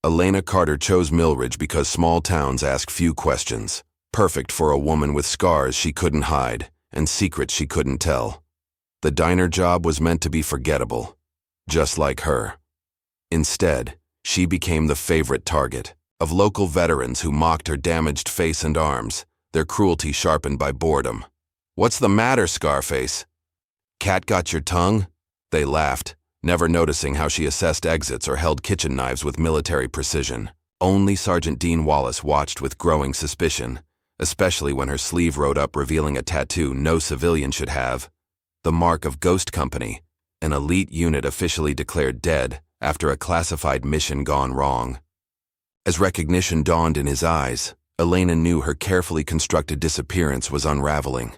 Elena Carter chose Millridge because small towns ask few questions. Perfect for a woman with scars she couldn't hide and secrets she couldn't tell. The diner job was meant to be forgettable, just like her. Instead, she became the favorite target of local veterans who mocked her damaged face and arms, their cruelty sharpened by boredom. "What's the matter, Scarface? Cat got your tongue?" They laughed, never noticing how she assessed exits or held kitchen knives with military precision. Only Sergeant Dean Wallace watched with growing suspicion, especially when her sleeve rode up revealing a tattoo no civilian should have. The mark of Ghost Company, an elite unit officially declared dead after a classified mission gone wrong. As recognition dawned in his eyes, Elena knew her carefully constructed disappearance was unraveling.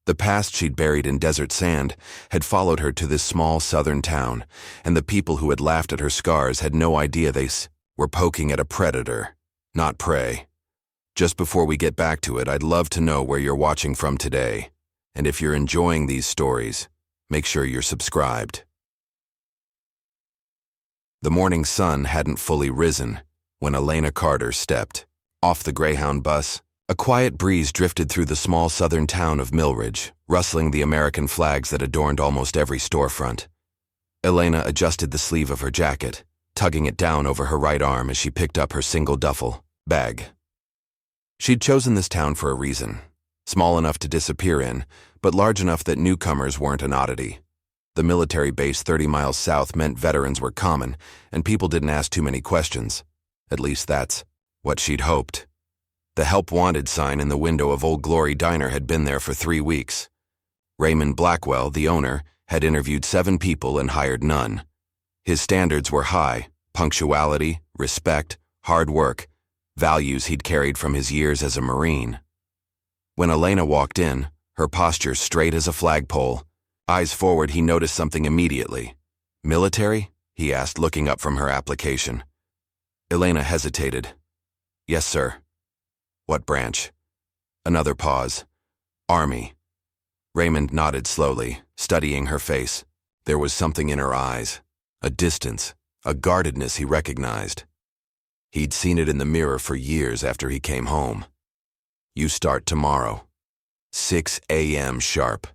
The past she'd buried in desert sand had followed her to this small southern town, and the people who had laughed at her scars had no idea they were poking at a predator, not prey. Just before we get back to it, I'd love to know where you're watching from today. And if you're enjoying these stories, make sure you're subscribed. The morning sun hadn't fully risen when Elena Carter stepped off the Greyhound bus. A quiet breeze drifted through the small southern town of Millridge, rustling the American flags that adorned almost every storefront. Elena adjusted the sleeve of her jacket, tugging it down over her right arm as she picked up her single duffel bag. She'd chosen this town for a reason. Small enough to disappear in, but large enough that newcomers weren't an oddity. The military base 30 miles south meant veterans were common, and people didn't ask too many questions. At least that's what she'd hoped. The Help Wanted sign in the window of Old Glory Diner had been there for 3 weeks. Raymond Blackwell, the owner, had interviewed 7 people and hired none. His standards were high: punctuality, respect, hard work, values he'd carried from his years as a Marine. When Elena walked in, her posture straight as a flagpole, eyes forward, he noticed something immediately. "Military?" he asked, looking up from her application. Elena hesitated. "Yes, sir." "What branch?" Another pause. "Army." Raymond nodded slowly, studying her face. There was something in her eyes, a distance, a guardedness he recognized. He'd seen it in the mirror for years after he came home. "You start tomorrow. 6 a.m. sharp."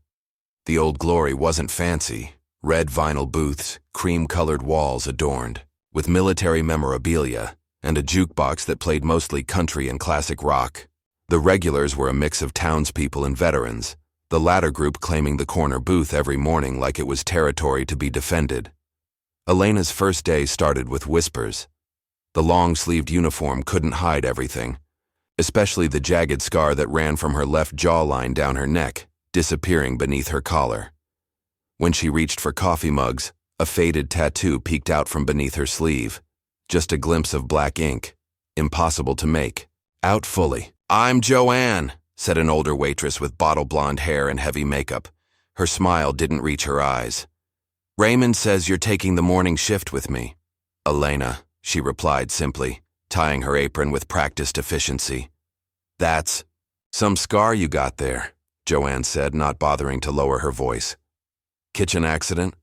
The Old Glory wasn't fancy. Red vinyl booths, cream-colored walls adorned with military memorabilia, and a jukebox that played mostly country and classic rock. The regulars were a mix of townspeople and veterans, the latter group claiming the corner booth every morning like it was territory to be defended. Elena's first day started with whispers. The long-sleeved uniform couldn't hide everything, especially the jagged scar that ran from her left jawline down her neck, disappearing beneath her collar. When she reached for coffee mugs, a faded tattoo peeked out from beneath her sleeve. Just a glimpse of black ink, impossible to make out fully. "I'm Joanne," said an older waitress with bottle-blonde hair and heavy makeup. Her smile didn't reach her eyes. "Raymond says you're taking the morning shift with me." "Elena," she replied simply, tying her apron with practiced efficiency. "That's some scar you got there," Joanne said, not bothering to lower her voice. "Kitchen accident?"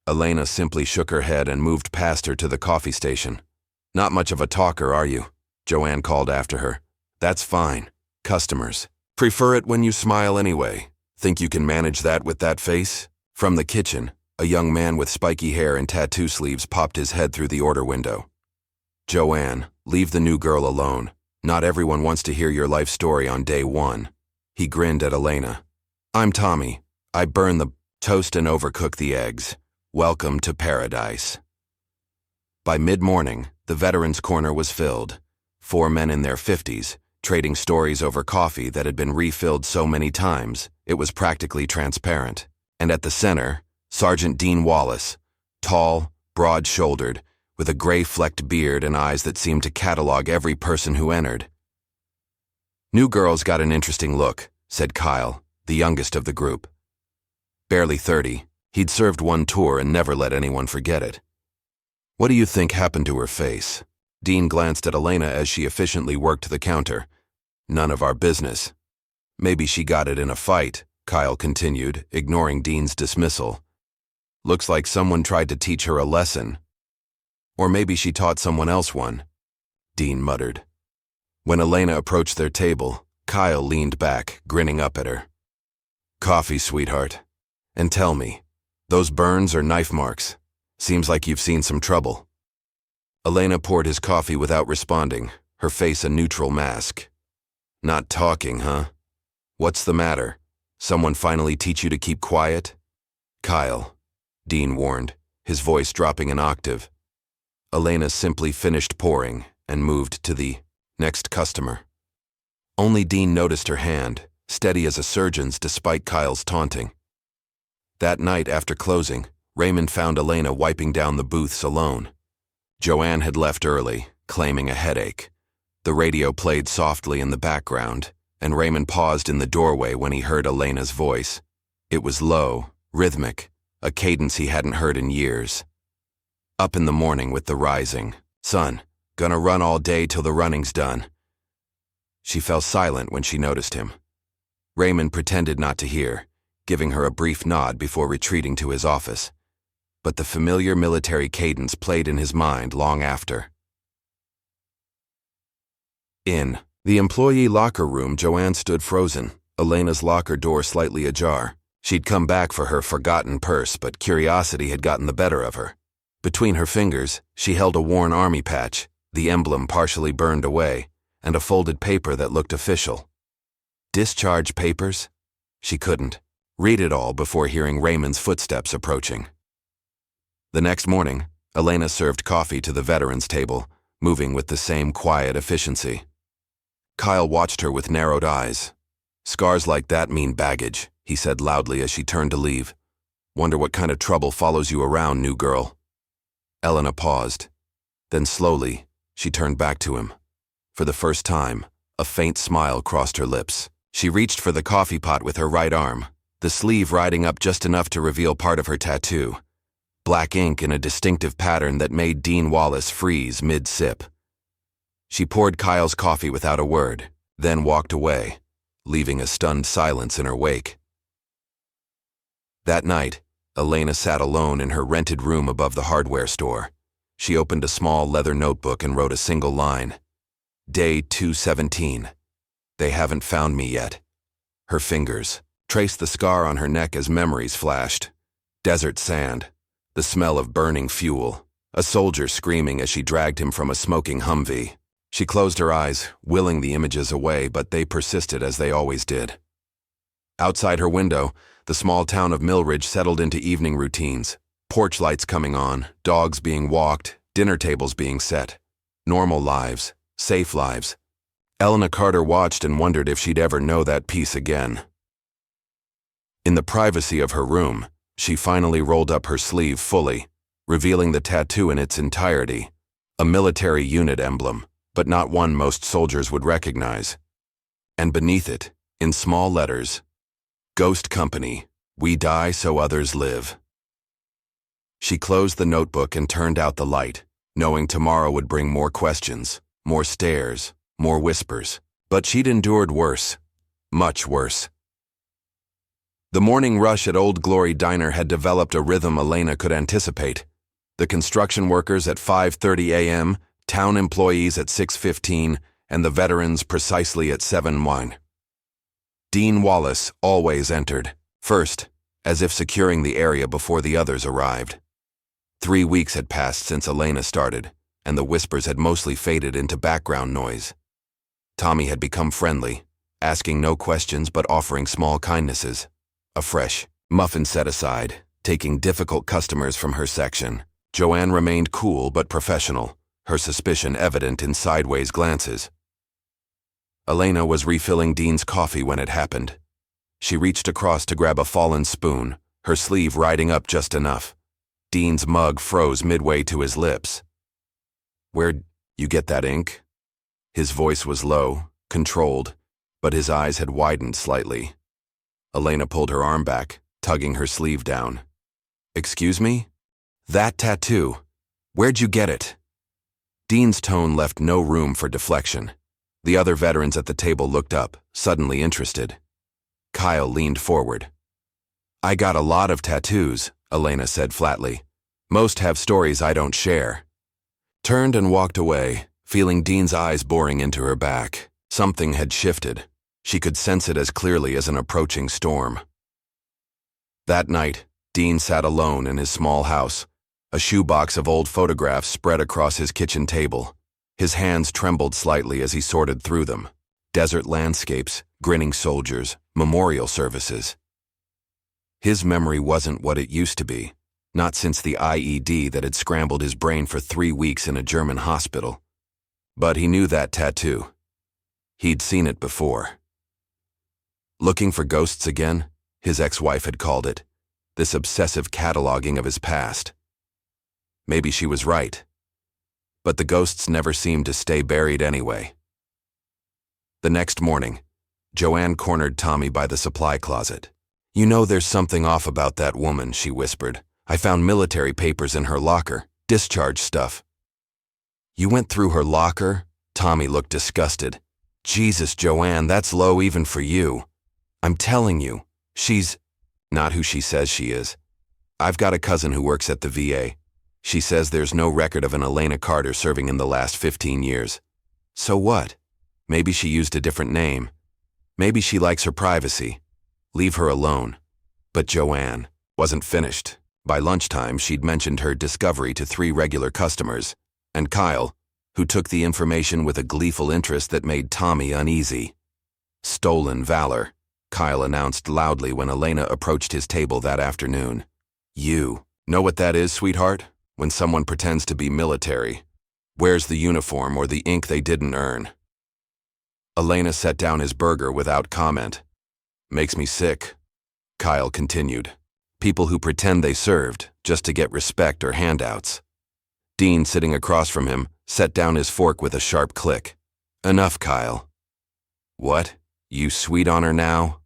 Elena simply shook her head and moved past her to the coffee station. "Not much of a talker, are you?" Joanne called after her. "That's fine. Customers prefer it when you smile anyway. Think you can manage that with that face?" From the kitchen, a young man with spiky hair and tattoo sleeves popped his head through the order window. "Joanne, leave the new girl alone. Not everyone wants to hear your life story on day one." He grinned at Elena. "I'm Tommy. I burn the toast and overcook the eggs. Welcome to paradise." By mid-morning, the veterans' corner was filled. 4 men in their 50s, trading stories over coffee that had been refilled so many times, it was practically transparent. And at the center, Sergeant Dean Wallace, tall, broad-shouldered, with a gray-flecked beard and eyes that seemed to catalog every person who entered. "New girl's got an interesting look," said Kyle, the youngest of the group. Barely 30, he'd served 1 tour and never let anyone forget it. "What do you think happened to her face?" Dean glanced at Elena as she efficiently worked the counter. "None of our business." "Maybe she got it in a fight," Kyle continued, ignoring Dean's dismissal. "Looks like someone tried to teach her a lesson. Or maybe she taught someone else one." Dean muttered. When Elena approached their table, Kyle leaned back, grinning up at her. Coffee, sweetheart. And tell me, those burns or knife marks? Seems like you've seen some trouble. Elena poured his coffee without responding, her face a neutral mask. Not talking, huh? What's the matter? Someone finally teach you to keep quiet? Kyle, Dean warned, his voice dropping an octave. Elena simply finished pouring and moved to the next customer. Only Dean noticed her hand, steady as a surgeon's despite Kyle's taunting. That night after closing, Raymond found Elena wiping down the booths alone. Joanne had left early, claiming a headache. The radio played softly in the background, and Raymond paused in the doorway when he heard Elena's voice. It was low, rhythmic, a cadence he hadn't heard in years. Up in the morning with the rising sun, gonna run all day till the running's done. She fell silent when she noticed him. Raymond pretended not to hear, giving her a brief nod before retreating to his office. But the familiar military cadence played in his mind long after. In the employee locker room, Joanne stood frozen, Elena's locker door slightly ajar. She'd come back for her forgotten purse, but curiosity had gotten the better of her. Between her fingers, she held a worn army patch, the emblem partially burned away, and a folded paper that looked official. Discharge papers? She couldn't read it all before hearing Raymond's footsteps approaching. The next morning, Elena served coffee to the veterans' table, moving with the same quiet efficiency. Kyle watched her with narrowed eyes. Scars like that mean baggage, he said loudly as she turned to leave. Wonder what kind of trouble follows you around, new girl. Elena paused. Then slowly, she turned back to him. For the first time, a faint smile crossed her lips. She reached for the coffee pot with her right arm, the sleeve riding up just enough to reveal part of her tattoo. Black ink in a distinctive pattern that made Dean Wallace freeze mid-sip. She poured Kyle's coffee without a word, then walked away, leaving a stunned silence in her wake. That night, Elena sat alone in her rented room above the hardware store. She opened a small leather notebook and wrote a single line. Day 217. They haven't found me yet. Her fingers traced the scar on her neck as memories flashed. Desert sand, the smell of burning fuel, a soldier screaming as she dragged him from a smoking Humvee. She closed her eyes, willing the images away, but they persisted as they always did. Outside her window, the small town of Millridge settled into evening routines. Porch lights coming on, dogs being walked, dinner tables being set. Normal lives, safe lives. Elena Carter watched and wondered if she'd ever know that peace again. In the privacy of her room, she finally rolled up her sleeve fully, revealing the tattoo in its entirety. A military unit emblem, but not one most soldiers would recognize. And beneath it, in small letters, Ghost Company, we die so others live. She closed the notebook and turned out the light, knowing tomorrow would bring more questions, more stares, more whispers. But she'd endured worse, much worse. The morning rush at Old Glory Diner had developed a rhythm Elena could anticipate. The construction workers at 5:30 a.m., town employees at 6:15, and the veterans precisely at 7:01. Dean Wallace always entered, first, as if securing the area before the others arrived. 3 weeks had passed since Elena started, and the whispers had mostly faded into background noise. Tommy had become friendly, asking no questions but offering small kindnesses. A fresh muffin set aside, taking difficult customers from her section. Joanne remained cool but professional, her suspicion evident in sideways glances. Elena was refilling Dean's coffee when it happened. She reached across to grab a fallen spoon, her sleeve riding up just enough. Dean's mug froze midway to his lips. "Where'd you get that ink?" His voice was low, controlled, but his eyes had widened slightly. Elena pulled her arm back, tugging her sleeve down. "Excuse me? That tattoo. Where'd you get it?" Dean's tone left no room for deflection. The other veterans at the table looked up, suddenly interested. Kyle leaned forward. "I got a lot of tattoos," Elena said flatly. "Most have stories I don't share." Turned and walked away, feeling Dean's eyes boring into her back. Something had shifted. She could sense it as clearly as an approaching storm. That night, Dean sat alone in his small house, a shoebox of old photographs spread across his kitchen table. His hands trembled slightly as he sorted through them. Desert landscapes, grinning soldiers, memorial services. His memory wasn't what it used to be, not since the IED that had scrambled his brain for 3 weeks in a German hospital. But he knew that tattoo. He'd seen it before. Looking for ghosts again, his ex-wife had called it, this obsessive cataloging of his past. Maybe she was right. But the ghosts never seemed to stay buried anyway. The next morning, Joanne cornered Tommy by the supply closet. "You know there's something off about that woman," she whispered. "I found military papers in her locker, discharge stuff." "You went through her locker?" Tommy looked disgusted. "Jesus, Joanne, that's low even for you. I'm telling you, she's not who she says she is. I've got a cousin who works at the VA. She says there's no record of an Elena Carter serving in the last 15 years. So what? Maybe she used a different name. Maybe she likes her privacy. Leave her alone." But Joanne wasn't finished. By lunchtime, she'd mentioned her discovery to 3 regular customers, and Kyle, who took the information with a gleeful interest that made Tommy uneasy. "Stolen valor," Kyle announced loudly when Elena approached his table that afternoon. "You know what that is, sweetheart? When someone pretends to be military, wears the uniform or the ink they didn't earn." Elena set down his burger without comment. "Makes me sick," Kyle continued. "People who pretend they served just to get respect or handouts." Dean, sitting across from him, set down his fork with a sharp click. "Enough, Kyle." "What? You sweet on her now?"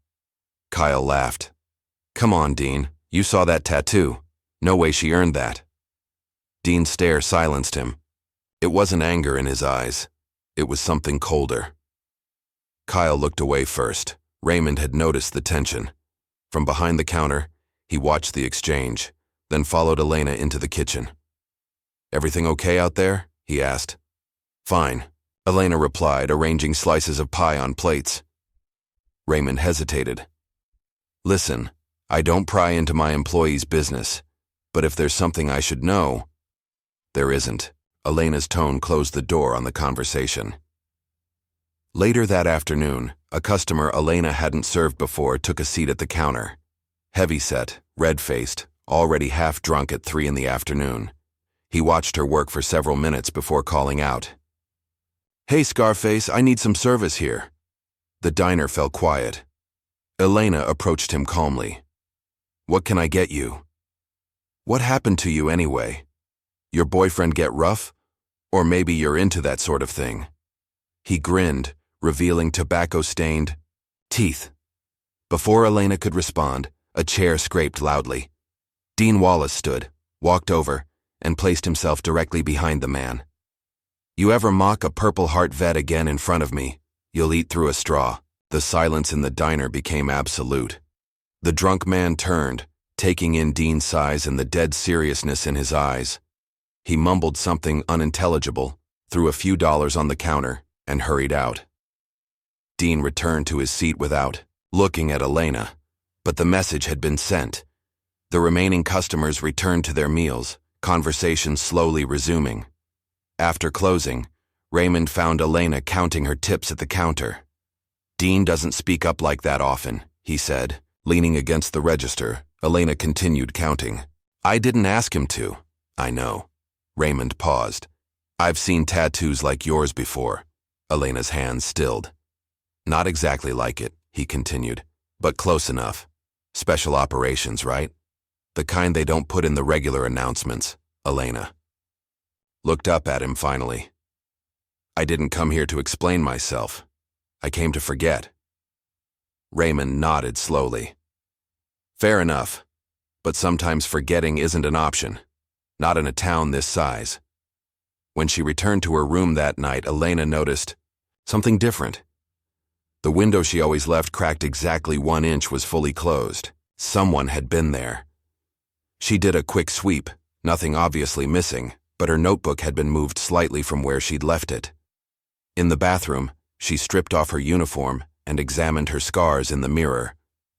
Kyle laughed. "Come on, Dean. You saw that tattoo. No way she earned that." Dean's stare silenced him. It wasn't anger in his eyes. It was something colder. Kyle looked away first. Raymond had noticed the tension. From behind the counter, he watched the exchange, then followed Elena into the kitchen. "Everything okay out there?" he asked. "Fine," Elena replied, arranging slices of pie on plates. Raymond hesitated. "Listen, I don't pry into my employees' business, but if there's something I should know—" "There isn't." Elena's tone closed the door on the conversation. Later that afternoon, a customer Elena hadn't served before took a seat at the counter. Heavy-set, red-faced, already half-drunk at 3 in the afternoon. He watched her work for several minutes before calling out. "Hey, Scarface, I need some service here." The diner fell quiet. Elena approached him calmly. "What can I get you?" "What happened to you anyway? Your boyfriend get rough? Or maybe you're into that sort of thing." He grinned, revealing tobacco-stained teeth. Before Elena could respond, a chair scraped loudly. Dean Wallace stood, walked over, and placed himself directly behind the man. "You ever mock a Purple Heart vet again in front of me, you'll eat through a straw." The silence in the diner became absolute. The drunk man turned, taking in Dean's size and the dead seriousness in his eyes. He mumbled something unintelligible, threw a few dollars on the counter, and hurried out. Dean returned to his seat without looking at Elena, but the message had been sent. The remaining customers returned to their meals, conversation slowly resuming. After closing, Raymond found Elena counting her tips at the counter. "Dean doesn't speak up like that often," he said. Leaning against the register, Elena continued counting. "I didn't ask him to." "I know." Raymond paused. "I've seen tattoos like yours before." Elena's hands stilled. "Not exactly like it," he continued, "but close enough. Special operations, right? The kind they don't put in the regular announcements." Elena looked up at him finally. "I didn't come here to explain myself. I came to forget." Raymond nodded slowly. "Fair enough, but sometimes forgetting isn't an option, not in a town this size." When she returned to her room that night, Elena noticed something different. The window she always left cracked exactly 1 inch was fully closed. Someone had been there. She did a quick sweep, nothing obviously missing, but her notebook had been moved slightly from where she'd left it. In the bathroom, she stripped off her uniform and examined her scars in the mirror.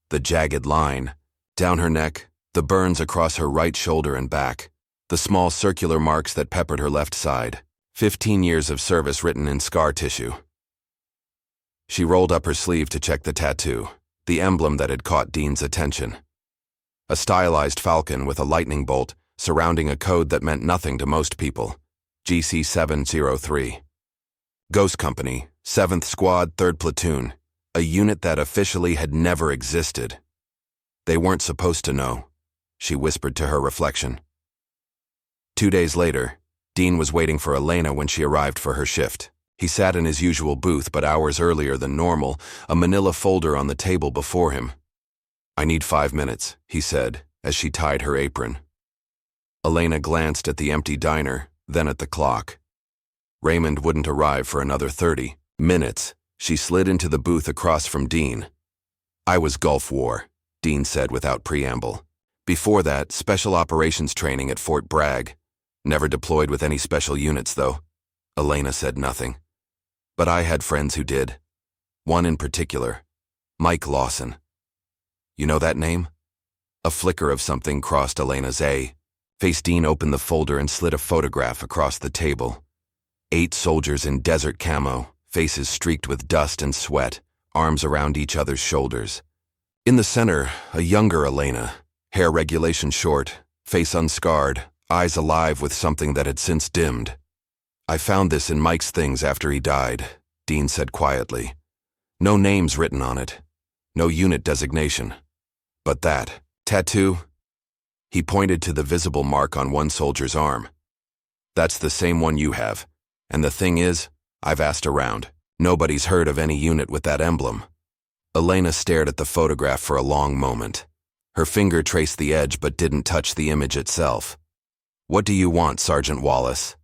The jagged line down her neck, the burns across her right shoulder and back, the small circular marks that peppered her left side. 15 years of service written in scar tissue. She rolled up her sleeve to check the tattoo, the emblem that had caught Dean's attention. A stylized falcon with a lightning bolt surrounding a code that meant nothing to most people. GC 703. Ghost Company, 7th Squad, 3rd Platoon, a unit that officially had never existed. They weren't supposed to know, she whispered to her reflection. 2 days later, Dean was waiting for Elena when she arrived for her shift. He sat in his usual booth, but hours earlier than normal, a manila folder on the table before him. "I need 5 minutes," he said, as she tied her apron. Elena glanced at the empty diner, then at the clock. Raymond wouldn't arrive for another 30 minutes. She slid into the booth across from Dean. "I was Gulf War," Dean said without preamble. "Before that, special operations training at Fort Bragg. Never deployed with any special units, though." Elena said nothing. "But I had friends who did. One in particular, Mike Lawson. You know that name?" A flicker of something crossed Elena's face. Dean opened the folder and slid a photograph across the table. 8 soldiers in desert camo, faces streaked with dust and sweat, arms around each other's shoulders. In the center, a younger Elena, hair regulation short, face unscarred, eyes alive with something that had since dimmed. "I found this in Mike's things after he died," Dean said quietly. "No names written on it. No unit designation. But that tattoo?" He pointed to the visible mark on one soldier's arm. "That's the same one you have. And the thing is, I've asked around. Nobody's heard of any unit with that emblem." Elena stared at the photograph for a long moment. Her finger traced the edge but didn't touch the image itself. "What do you want, Sergeant Wallace?"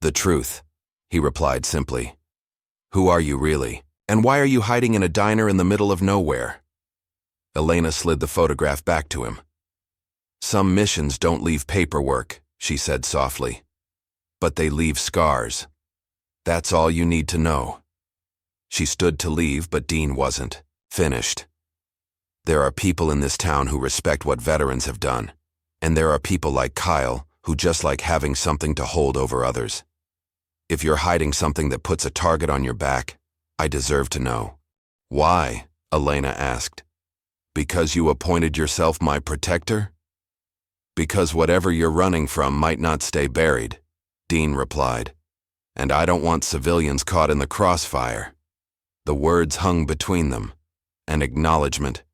"The truth," he replied simply. "Who are you really? And why are you hiding in a diner in the middle of nowhere?" Elena slid the photograph back to him. "Some missions don't leave paperwork," she said softly. "But they leave scars. That's all you need to know." She stood to leave, but Dean wasn't finished. "There are people in this town who respect what veterans have done, and there are people like Kyle who just like having something to hold over others. If you're hiding something that puts a target on your back, I deserve to know." "Why?" Elena asked. "Because you appointed yourself my protector?" "Because whatever you're running from might not stay buried," Dean replied. "And I don't want civilians caught in the crossfire." The words hung between them, an acknowledgement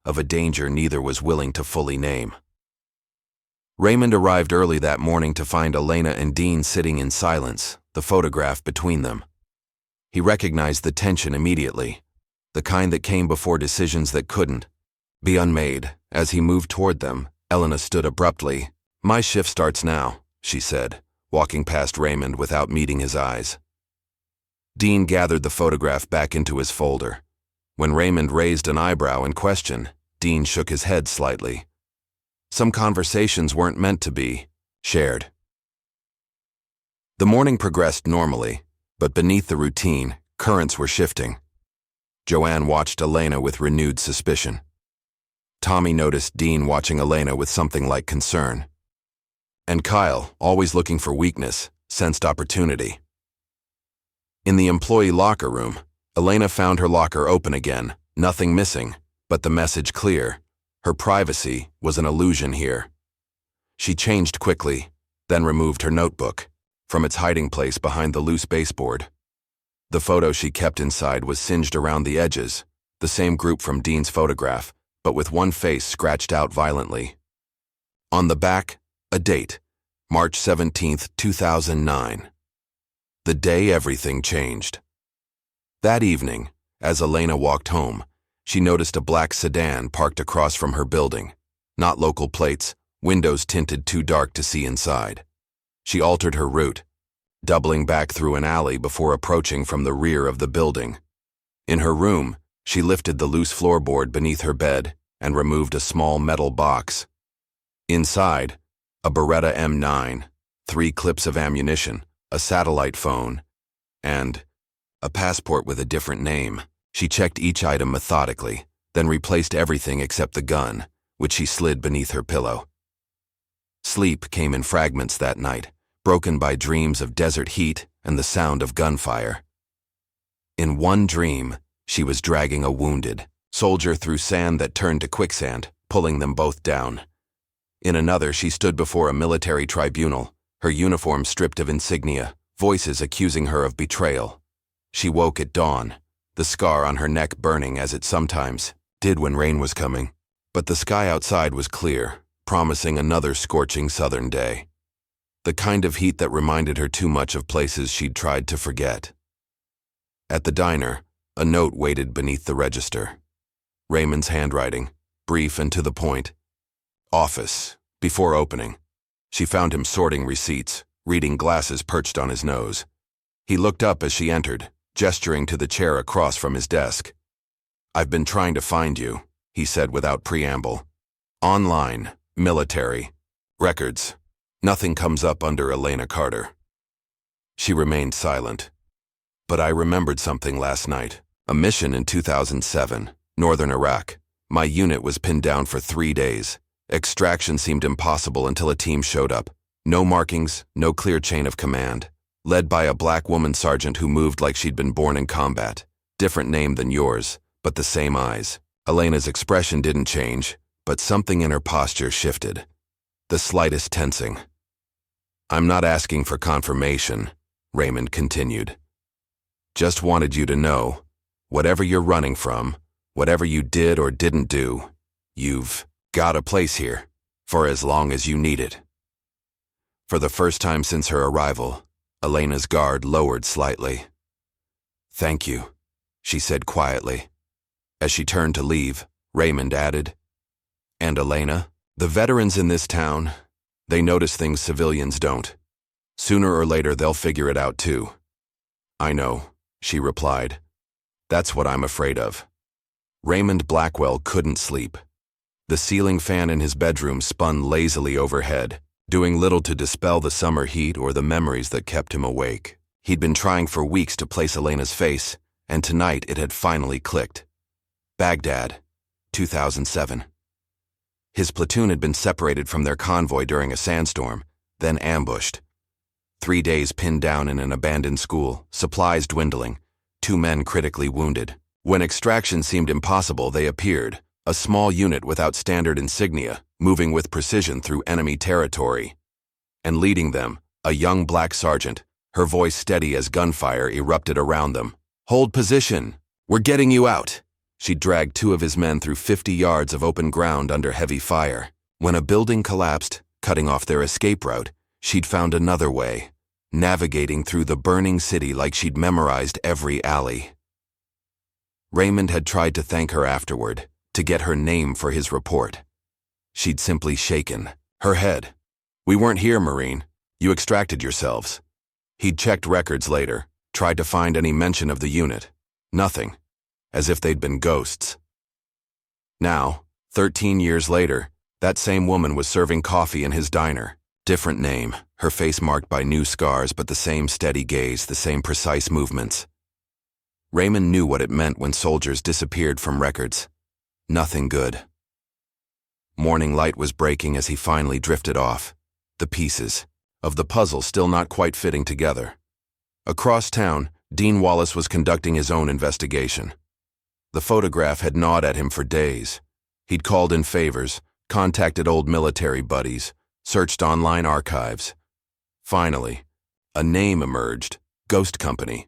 of a danger neither was willing to fully name. Raymond arrived early that morning to find Elena and Dean sitting in silence, the photograph between them. He recognized the tension immediately, the kind that came before decisions that couldn't be unmade. As he moved toward them, Elena stood abruptly. "My shift starts now," she said, walking past Raymond without meeting his eyes. Dean gathered the photograph back into his folder. When Raymond raised an eyebrow in question, Dean shook his head slightly. Some conversations weren't meant to be shared. The morning progressed normally, but beneath the routine, currents were shifting. Joanne watched Elena with renewed suspicion. Tommy noticed Dean watching Elena with something like concern. And Kyle, always looking for weakness, sensed opportunity. In the employee locker room, Elena found her locker open again, nothing missing, but the message clear. Her privacy was an illusion here. She changed quickly, then removed her notebook from its hiding place behind the loose baseboard. The photo she kept inside was singed around the edges, the same group from Dean's photograph, but with one face scratched out violently. On the back, a date, March 17th, 2009. The day everything changed. That evening, as Elena walked home, she noticed a black sedan parked across from her building. Not local plates, windows tinted too dark to see inside. She altered her route, doubling back through an alley before approaching from the rear of the building. In her room, she lifted the loose floorboard beneath her bed and removed a small metal box. Inside, a Beretta M9, 3 clips of ammunition, a satellite phone, and a passport with a different name. She checked each item methodically, then replaced everything except the gun, which she slid beneath her pillow. Sleep came in fragments that night, broken by dreams of desert heat and the sound of gunfire. In one dream, she was dragging a wounded soldier through sand that turned to quicksand, pulling them both down. In another, she stood before a military tribunal, her uniform stripped of insignia, voices accusing her of betrayal. She woke at dawn, the scar on her neck burning as it sometimes did when rain was coming. But the sky outside was clear, promising another scorching southern day. The kind of heat that reminded her too much of places she'd tried to forget. At the diner, a note waited beneath the register. Raymond's handwriting, brief and to the point. Office, before opening. She found him sorting receipts, reading glasses perched on his nose. He looked up as she entered, gesturing to the chair across from his desk. "I've been trying to find you," he said without preamble. "Online, military, records. Nothing comes up under Elena Carter." She remained silent. "But I remembered something last night. A mission in 2007, northern Iraq. My unit was pinned down for 3 days. Extraction seemed impossible until a team showed up. No markings, no clear chain of command. Led by a black woman sergeant who moved like she'd been born in combat. Different name than yours, but the same eyes. Elena's expression didn't change, but something in her posture shifted. The slightest tensing. "I'm not asking for confirmation," Raymond continued. "Just wanted you to know, whatever you're running from, whatever you did or didn't do, you've got a place here, for as long as you need it." For the first time since her arrival, Elena's guard lowered slightly. "Thank you," she said quietly. As she turned to leave, Raymond added, "And Elena, the veterans in this town, they notice things civilians don't. Sooner or later they'll figure it out too." "I know," she replied. "That's what I'm afraid of." Raymond Blackwell couldn't sleep. The ceiling fan in his bedroom spun lazily overhead, doing little to dispel the summer heat or the memories that kept him awake. He'd been trying for weeks to place Elena's face, and tonight it had finally clicked. Baghdad, 2007. His platoon had been separated from their convoy during a sandstorm, then ambushed. 3 days pinned down in an abandoned school, supplies dwindling, 2 men critically wounded. When extraction seemed impossible, they appeared, a small unit without standard insignia, moving with precision through enemy territory. And leading them, a young black sergeant, her voice steady as gunfire erupted around them. "Hold position! We're getting you out!" She dragged 2 of his men through 50 yards of open ground under heavy fire. When a building collapsed, cutting off their escape route, she'd found another way, navigating through the burning city like she'd memorized every alley. Raymond had tried to thank her afterward, to get her name for his report. She'd simply shaken her head. "We weren't here, Marine. You extracted yourselves." He'd checked records later, tried to find any mention of the unit. Nothing. As if they'd been ghosts. Now, 13 years later, that same woman was serving coffee in his diner. Different name, her face marked by new scars, but the same steady gaze, the same precise movements. Raymond knew what it meant when soldiers disappeared from records. Nothing good. Morning light was breaking as he finally drifted off, the pieces of the puzzle still not quite fitting together. Across town, Dean Wallace was conducting his own investigation. The photograph had gnawed at him for days. He'd called in favors, contacted old military buddies, searched online archives. Finally, a name emerged, Ghost Company.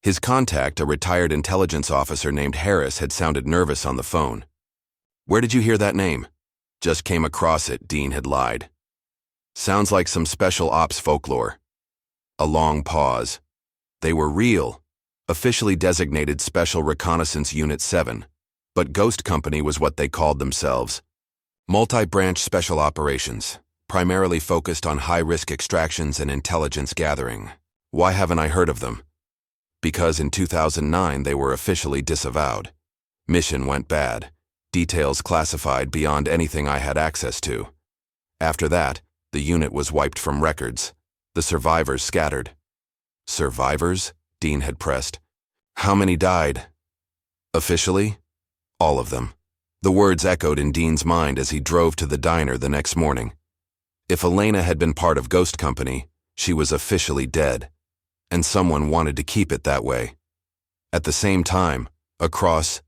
His contact, a retired intelligence officer named Harris, had sounded nervous on the phone. "Where did you hear that name?" "Just came across it," Dean had lied. "Sounds like some special ops folklore." A long pause. They were real, officially designated Special Reconnaissance Unit 7, but Ghost Company was what they called themselves. Multi-branch special operations, primarily focused on high-risk extractions and intelligence gathering. Why haven't I heard of them? Because in 2009 they were officially disavowed. Mission went bad. Details classified beyond anything I had access to. After that, The unit was wiped from records. The survivors scattered. Survivors? Dean had pressed. How many died? Officially? All of them. The words echoed in Dean's mind as he drove to the diner the next morning. If Elena had been part of Ghost Company, she was officially dead, and someone wanted to keep it that way. At the same time, across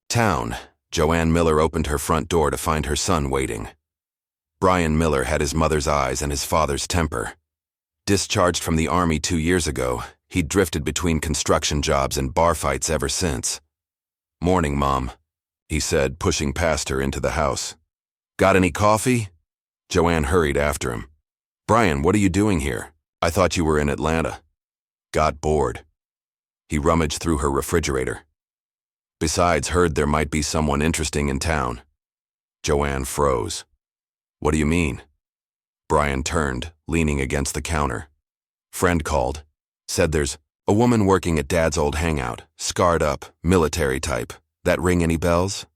town, Joanne Miller opened her front door to find her son waiting. Brian Miller had his mother's eyes and his father's temper. Discharged from the Army 2 years ago, he'd drifted between construction jobs and bar fights ever since. "Morning, Mom," he said, pushing past her into the house. "Got any coffee?" Joanne hurried after him. "Brian, what are you doing here? I thought you were in Atlanta." "Got bored." He rummaged through her refrigerator. "Besides, heard there might be someone interesting in town." Joanne froze. "What do you mean?" Brian turned, leaning against the counter. "Friend called. Said there's a woman working at Dad's old hangout, scarred up, military type. That ring any bells?"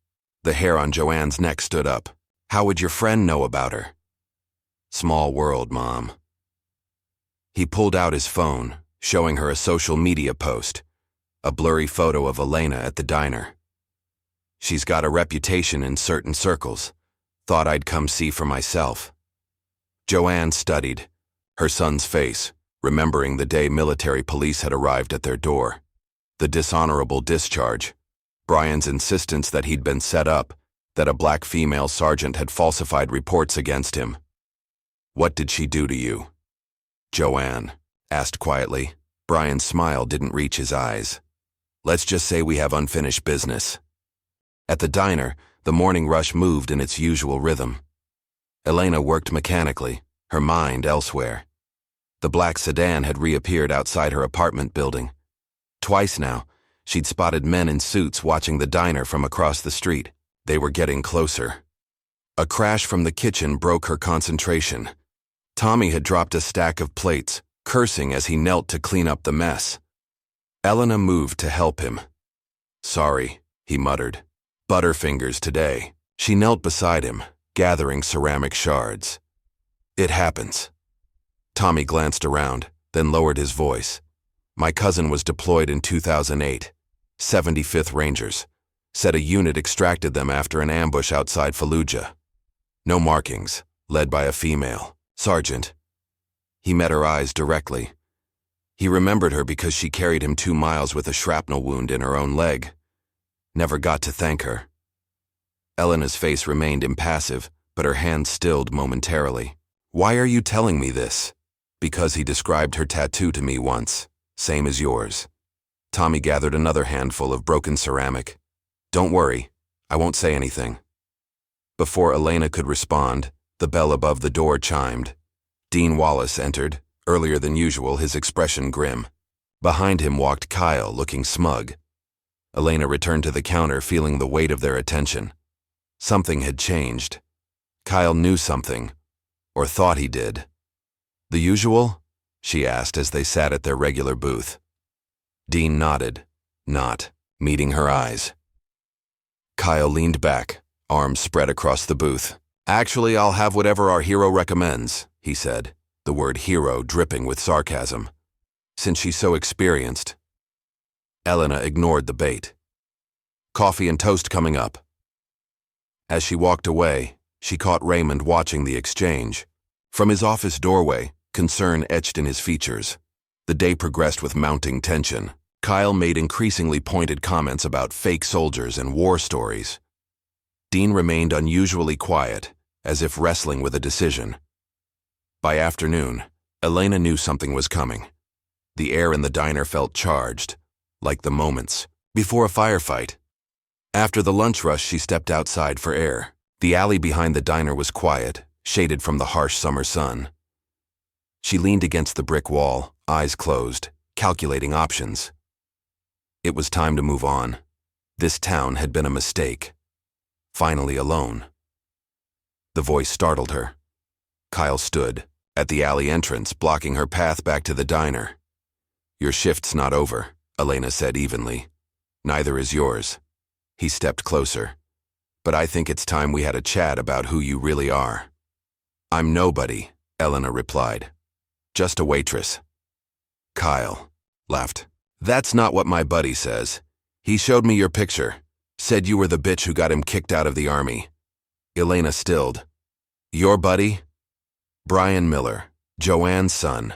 The hair on Joanne's neck stood up. "How would your friend know about her?" "Small world, Mom." He pulled out his phone, showing her a social media post, a blurry photo of Elena at the diner. "She's got a reputation in certain circles. Thought I'd come see for myself." Joanne studied her son's face, remembering the day military police had arrived at their door. The dishonorable discharge, Brian's insistence that he'd been set up, that a black female sergeant had falsified reports against him. "What did she do to you?" Joanne asked quietly. Brian's smile didn't reach his eyes. "Let's just say we have unfinished business." At the diner, the morning rush moved in its usual rhythm. Elena worked mechanically, her mind elsewhere. The black sedan had reappeared outside her apartment building. Twice now, she'd spotted men in suits watching the diner from across the street. They were getting closer. A crash from the kitchen broke her concentration. Tommy had dropped a stack of plates, cursing as he knelt to clean up the mess. Elena moved to help him. "Sorry," he muttered. "Butterfingers today." She knelt beside him, gathering ceramic shards. "It happens." Tommy glanced around, then lowered his voice. "My cousin was deployed in 2008, 75th Rangers. Said a unit extracted them after an ambush outside Fallujah. No markings, led by a female. Sergeant." He met her eyes directly. He remembered her because she carried him 2 miles with a shrapnel wound in her own leg. Never got to thank her. Elena's face remained impassive, but her hand stilled momentarily. "Why are you telling me this?" "Because he described her tattoo to me once, same as yours." Tommy gathered another handful of broken ceramic. "Don't worry, I won't say anything." Before Elena could respond, the bell above the door chimed. Dean Wallace entered, earlier than usual, his expression grim. Behind him walked Kyle, looking smug. Elena returned to the counter, feeling the weight of their attention. Something had changed. Kyle knew something, or thought he did. "The usual?" she asked as they sat at their regular booth. Dean nodded, not meeting her eyes. Kyle leaned back, arms spread across the booth. "Actually, I'll have whatever our hero recommends," he said, the word hero dripping with sarcasm. "Since she's so experienced." Elena ignored the bait. "Coffee and toast coming up." As she walked away, she caught Raymond watching the exchange. From his office doorway, concern etched in his features. The day progressed with mounting tension. Kyle made increasingly pointed comments about fake soldiers and war stories. Dean remained unusually quiet, as if wrestling with a decision. By afternoon, Elena knew something was coming. The air in the diner felt charged, like the moments before a firefight. After the lunch rush, she stepped outside for air. The alley behind the diner was quiet, shaded from the harsh summer sun. She leaned against the brick wall, eyes closed, calculating options. It was time to move on. This town had been a mistake. Finally alone. The voice startled her. Kyle stood at the alley entrance, blocking her path back to the diner. "Your shift's not over," Elena said evenly. "Neither is yours." He stepped closer. "But I think it's time we had a chat about who you really are." "I'm nobody," Elena replied. Just a waitress. Kyle laughed. That's not what my buddy says. He showed me your picture. Said you were the bitch who got him kicked out of the army. Elena stilled. Your buddy? Brian Miller, Joanne's son.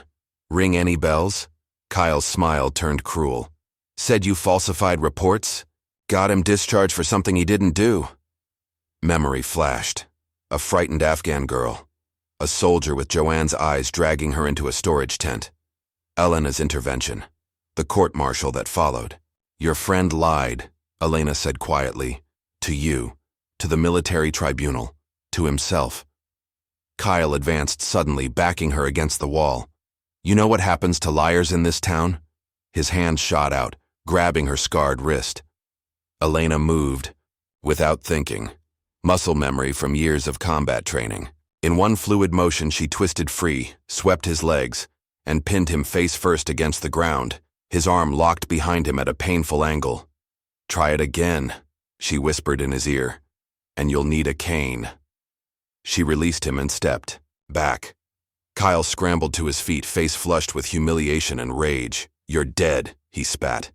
Ring any bells? Kyle's smile turned cruel. Said you falsified reports? Got him discharged for something he didn't do? Memory flashed. A frightened Afghan girl. A soldier with Joanne's eyes dragging her into a storage tent. Elena's intervention. The court-martial that followed. Your friend lied, Elena said quietly. To you. To the military tribunal. To himself. Kyle advanced suddenly, backing her against the wall. You know what happens to liars in this town? His hand shot out, grabbing her scarred wrist. Elena moved, without thinking. Muscle memory from years of combat training. In one fluid motion she twisted free, swept his legs, and pinned him face first against the ground, his arm locked behind him at a painful angle. Try it again, she whispered in his ear, and you'll need a cane. She released him and stepped back. Kyle scrambled to his feet, face flushed with humiliation and rage. You're dead, he spat.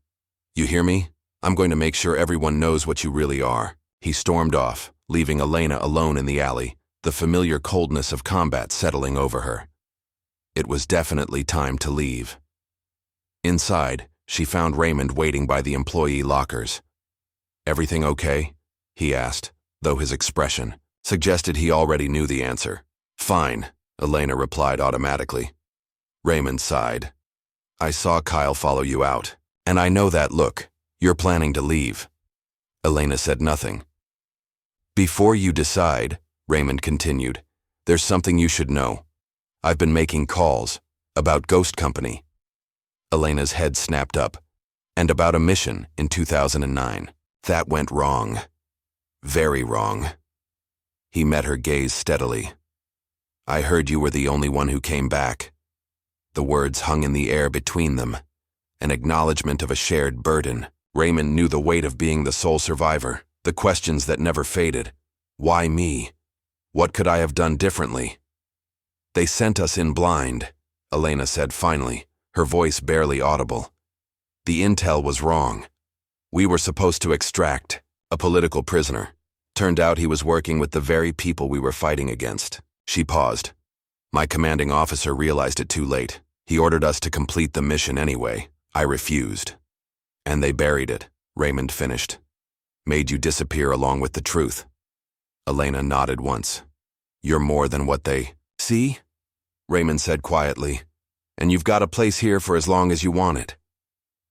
You hear me? I'm going to make sure everyone knows what you really are. He stormed off, leaving Elena alone in the alley, the familiar coldness of combat settling over her. It was definitely time to leave. Inside, she found Raymond waiting by the employee lockers. Everything okay? He asked, though his expression suggested he already knew the answer. Fine, Elena replied automatically. Raymond sighed. I saw Kyle follow you out, and I know that look. You're planning to leave. Elena said nothing. Before you decide, Raymond continued, there's something you should know. I've been making calls about Ghost Company. Elena's head snapped up. And about a mission in 2009. That went wrong. Very wrong. He met her gaze steadily. I heard you were the only one who came back. The words hung in the air between them, an acknowledgement of a shared burden. Raymond knew the weight of being the sole survivor, the questions that never faded. Why me? What could I have done differently? They sent us in blind, Elena said finally, her voice barely audible. The intel was wrong. We were supposed to extract a political prisoner. Turned out he was working with the very people we were fighting against. She paused. My commanding officer realized it too late. He ordered us to complete the mission anyway. I refused. And they buried it, Raymond finished. Made you disappear along with the truth. Elena nodded once. You're more than what they see? Raymond said quietly. And you've got a place here for as long as you want it.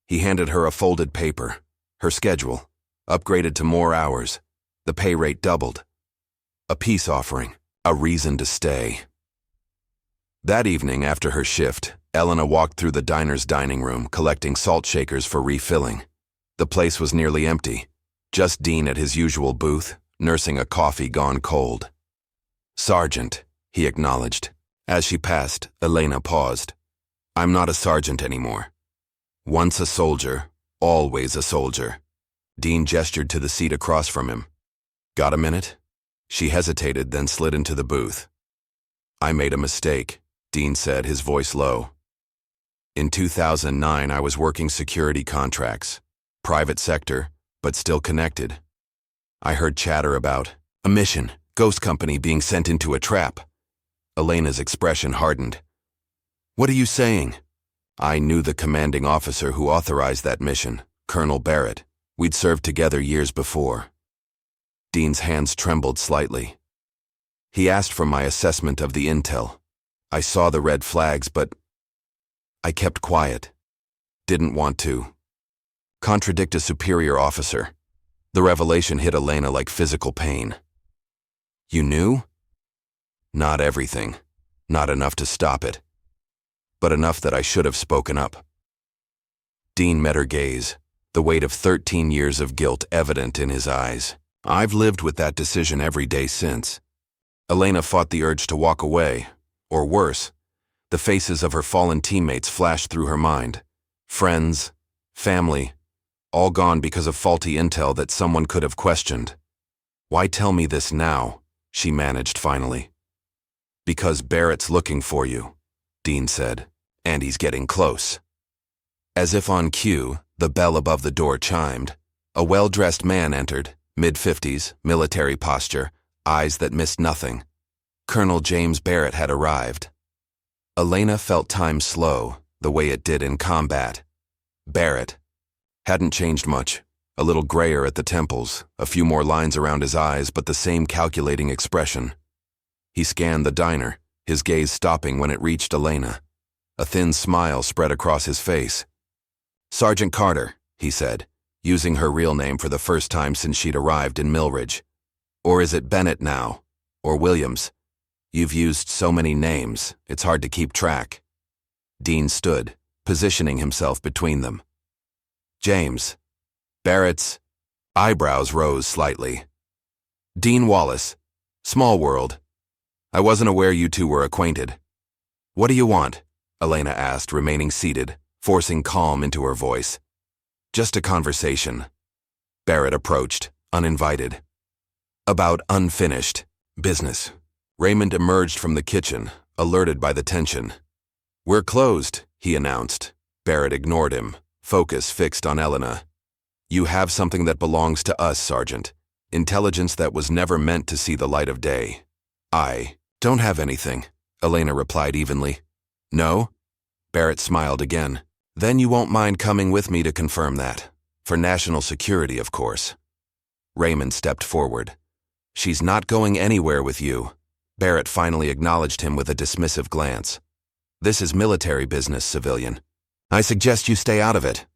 He handed her a folded paper. Her schedule. Upgraded to more hours. The pay rate doubled. A peace offering. A reason to stay. That evening after her shift, Elena walked through the diner's dining room, collecting salt shakers for refilling. The place was nearly empty. Just Dean at his usual booth, nursing a coffee gone cold. Sergeant, he acknowledged. As she passed, Elena paused. I'm not a sergeant anymore. Once a soldier, always a soldier. Dean gestured to the seat across from him. Got a minute? She hesitated, then slid into the booth. I made a mistake, Dean said, his voice low. In 2009, I was working security contracts. Private sector, but still connected. I heard chatter about a mission, Ghost Company being sent into a trap. Elena's expression hardened. What are you saying? I knew the commanding officer who authorized that mission, Colonel Barrett. We'd served together years before. Dean's hands trembled slightly. He asked for my assessment of the intel. I saw the red flags, but I kept quiet. Didn't want to contradict a superior officer. The revelation hit Elena like physical pain. You knew? Not everything. Not enough to stop it. But enough that I should have spoken up. Dean met her gaze, the weight of 13 years of guilt evident in his eyes. I've lived with that decision every day since. Elena fought the urge to walk away, or worse, the faces of her fallen teammates flashed through her mind. Friends, family, all gone because of faulty intel that someone could have questioned. Why tell me this now? She managed finally. Because Barrett's looking for you, Dean said, and he's getting close. As if on cue, the bell above the door chimed. A well-dressed man entered, mid-50s, military posture, eyes that missed nothing. Colonel James Barrett had arrived. Elena felt time slow, the way it did in combat. Barrett hadn't changed much, a little grayer at the temples, a few more lines around his eyes, but the same calculating expression. He scanned the diner, his gaze stopping when it reached Elena. A thin smile spread across his face. "Sergeant Carter," he said, using her real name for the first time since she'd arrived in Millridge. "Or is it Bennett now? Or Williams? You've used so many names, it's hard to keep track." Dean stood, positioning himself between them. "James." Barrett's eyebrows rose slightly. "Dean Wallace. Small world. I wasn't aware you two were acquainted." "What do you want?" Elena asked, remaining seated, forcing calm into her voice. "Just a conversation." Barrett approached, uninvited. "About unfinished business." Raymond emerged from the kitchen, alerted by the tension. "We're closed," he announced. Barrett ignored him, focus fixed on Elena. "You have something that belongs to us, Sergeant. Intelligence that was never meant to see the light of day." "I don't have anything," Elena replied evenly. "No?" Barrett smiled again. "Then you won't mind coming with me to confirm that. For national security, of course." Raymond stepped forward. "She's not going anywhere with you." Barrett finally acknowledged him with a dismissive glance. "This is military business, civilian. I suggest you stay out of it."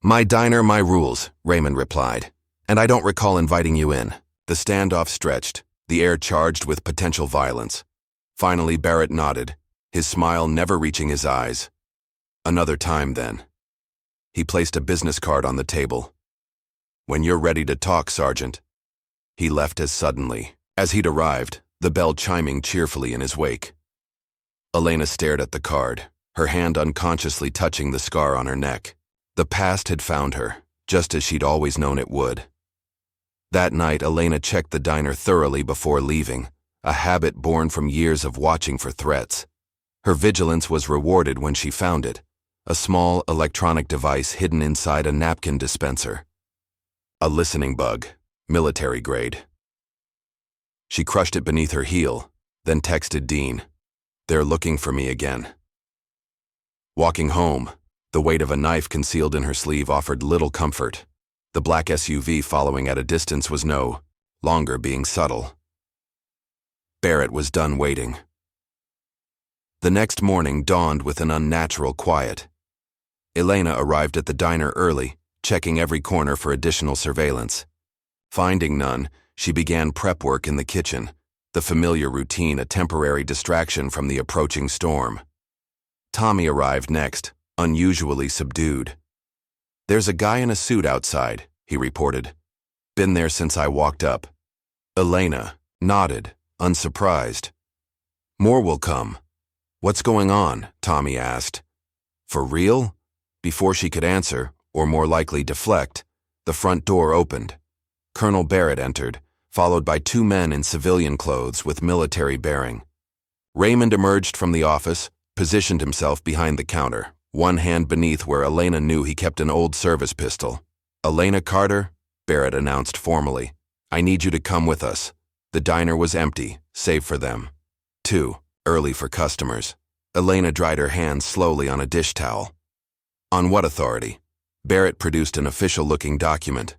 "My diner, my rules," Raymond replied. "And I don't recall inviting you in." The standoff stretched, the air charged with potential violence. Finally, Barrett nodded, his smile never reaching his eyes. "Another time, then." He placed a business card on the table. "When you're ready to talk, Sergeant." He left as suddenly as he'd arrived, the bell chiming cheerfully in his wake. Elena stared at the card, her hand unconsciously touching the scar on her neck. The past had found her, just as she'd always known it would. That night, Elena checked the diner thoroughly before leaving, a habit born from years of watching for threats. Her vigilance was rewarded when she found it, a small electronic device hidden inside a napkin dispenser. A listening bug, military grade. She crushed it beneath her heel, then texted Dean. "They're looking for me again." Walking home, the weight of a knife concealed in her sleeve offered little comfort. The black SUV following at a distance was no longer being subtle. Barrett was done waiting. The next morning dawned with an unnatural quiet. Elena arrived at the diner early, checking every corner for additional surveillance. Finding none, she began prep work in the kitchen, the familiar routine a temporary distraction from the approaching storm. Tommy arrived next, unusually subdued. "There's a guy in a suit outside," he reported. "Been there since I walked up." Elena nodded, unsurprised. "More will come." "What's going on?" Tommy asked. "For real?" Before she could answer, or more likely deflect, the front door opened. Colonel Barrett entered, followed by two men in civilian clothes with military bearing. Raymond emerged from the office, positioned himself behind the counter, one hand beneath where Elena knew he kept an old service pistol. "Elena Carter," Barrett announced formally, "I need you to come with us." The diner was empty, save for them. Too early for customers. Elena dried her hands slowly on a dish towel. "On what authority?" Barrett produced an official-looking document.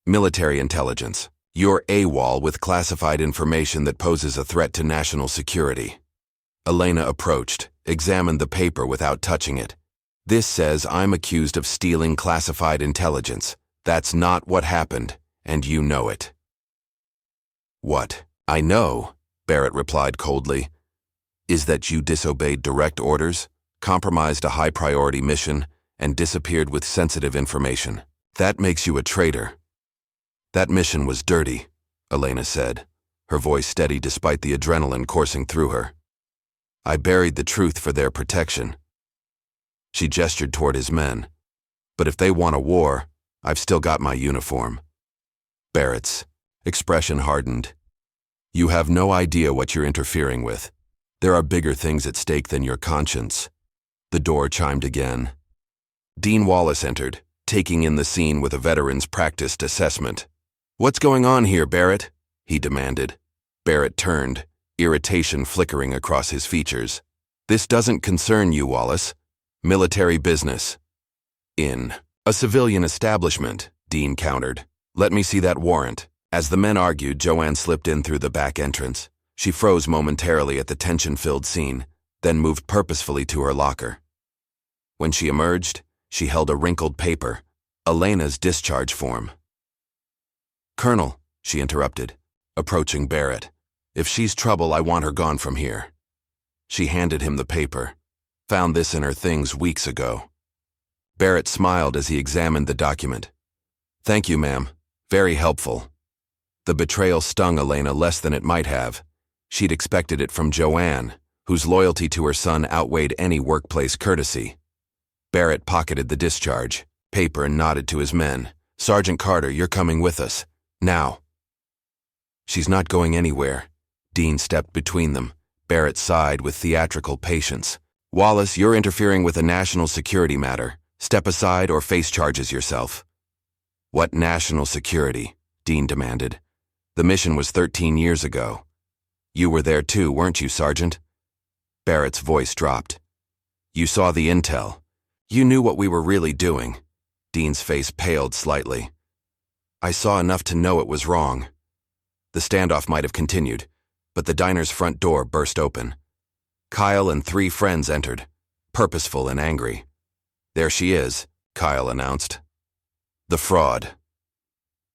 "Military intelligence. You're AWOL with classified information that poses a threat to national security." Elena approached, examined the paper without touching it. "This says I'm accused of stealing classified intelligence. That's not what happened, and you know it." "What I know," Barrett replied coldly, "is that you disobeyed direct orders, compromised a high-priority mission, and disappeared with sensitive information. That makes you a traitor." "That mission was dirty," Elena said, her voice steady despite the adrenaline coursing through her. "I buried the truth for their protection." She gestured toward his men. "But if they want a war, I've still got my uniform." Barrett's expression hardened. "You have no idea what you're interfering with. There are bigger things at stake than your conscience. The door chimed again. Dean Wallace entered, taking in the scene with a veteran's practiced assessment. "What's going on here, Barrett?" he demanded. Barrett turned, irritation flickering across his features. "This doesn't concern you, Wallace. Military business." "In a civilian establishment," Dean countered. "Let me see that warrant." As the men argued, Joanne slipped in through the back entrance. She froze momentarily at the tension-filled scene, then moved purposefully to her locker. When she emerged, she held a wrinkled paper, Elena's discharge form. "Colonel," she interrupted, approaching Barrett. "If she's trouble, I want her gone from here." She handed him the paper. "Found this in her things weeks ago." Barrett smiled as he examined the document. "Thank you, ma'am. Very helpful." The betrayal stung Elena less than it might have. She'd expected it from Joanne, whose loyalty to her son outweighed any workplace courtesy. Barrett pocketed the discharge paper and nodded to his men. "Sergeant Carter, you're coming with us. Now." "She's not going anywhere." Dean stepped between them. Barrett sighed with theatrical patience. "Wallace, you're interfering with a national security matter. Step aside or face charges yourself." "What national security?" Dean demanded. "The mission was 13 years ago. You were there too, weren't you, Sergeant?" Barrett's voice dropped. "You saw the intel. You knew what we were really doing." Dean's face paled slightly. "I saw enough to know it was wrong." The standoff might have continued, but the diner's front door burst open. Kyle and 3 friends entered, purposeful and angry. "There she is," Kyle announced. "The fraud."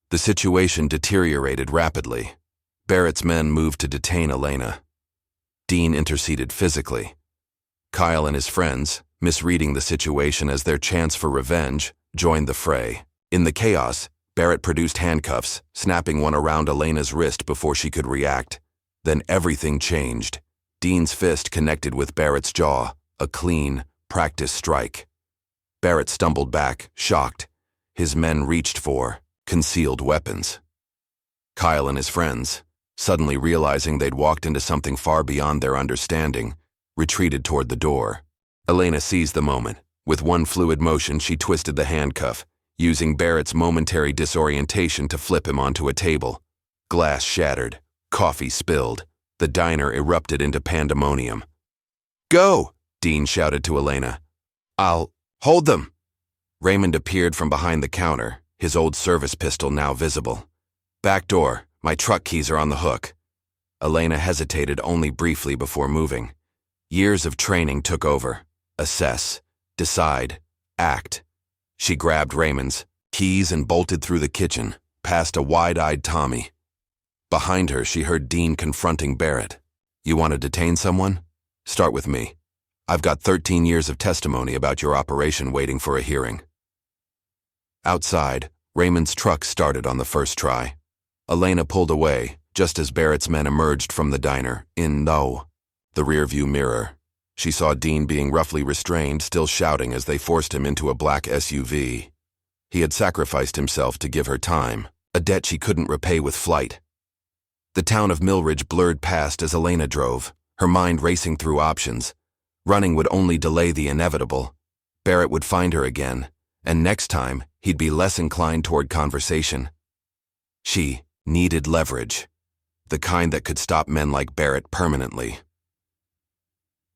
The situation deteriorated rapidly. Barrett's men moved to detain Elena. Dean interceded physically. Kyle and his friends, misreading the situation as their chance for revenge, joined the fray. In the chaos, Barrett produced handcuffs, snapping one around Elena's wrist before she could react. Then everything changed. Dean's fist connected with Barrett's jaw, a clean, practiced strike. Barrett stumbled back, shocked. His men reached for concealed weapons. Kyle and his friends, suddenly realizing they'd walked into something far beyond their understanding, retreated toward the door. Elena seized the moment. With one fluid motion, she twisted the handcuff, using Barrett's momentary disorientation to flip him onto a table. Glass shattered. Coffee spilled. The diner erupted into pandemonium. "Go!" Dean shouted to Elena. "I'll hold them." Raymond appeared from behind the counter, his old service pistol now visible. "Back door. My truck keys are on the hook." Elena hesitated only briefly before moving. Years of training took over. Assess, decide, act. She grabbed Raymond's keys and bolted through the kitchen, past a wide-eyed Tommy. Behind her, she heard Dean confronting Barrett. "You want to detain someone? Start with me. I've got 13 years of testimony about your operation waiting for a hearing." Outside, Raymond's truck started on the first try. Elena pulled away, just as Barrett's men emerged from the diner, in the rearview mirror. She saw Dean being roughly restrained, still shouting as they forced him into a black SUV. He had sacrificed himself to give her time, a debt she couldn't repay with flight. The town of Millridge blurred past as Elena drove, her mind racing through options. Running would only delay the inevitable. Barrett would find her again, and next time, he'd be less inclined toward conversation. She needed leverage, the kind that could stop men like Barrett permanently.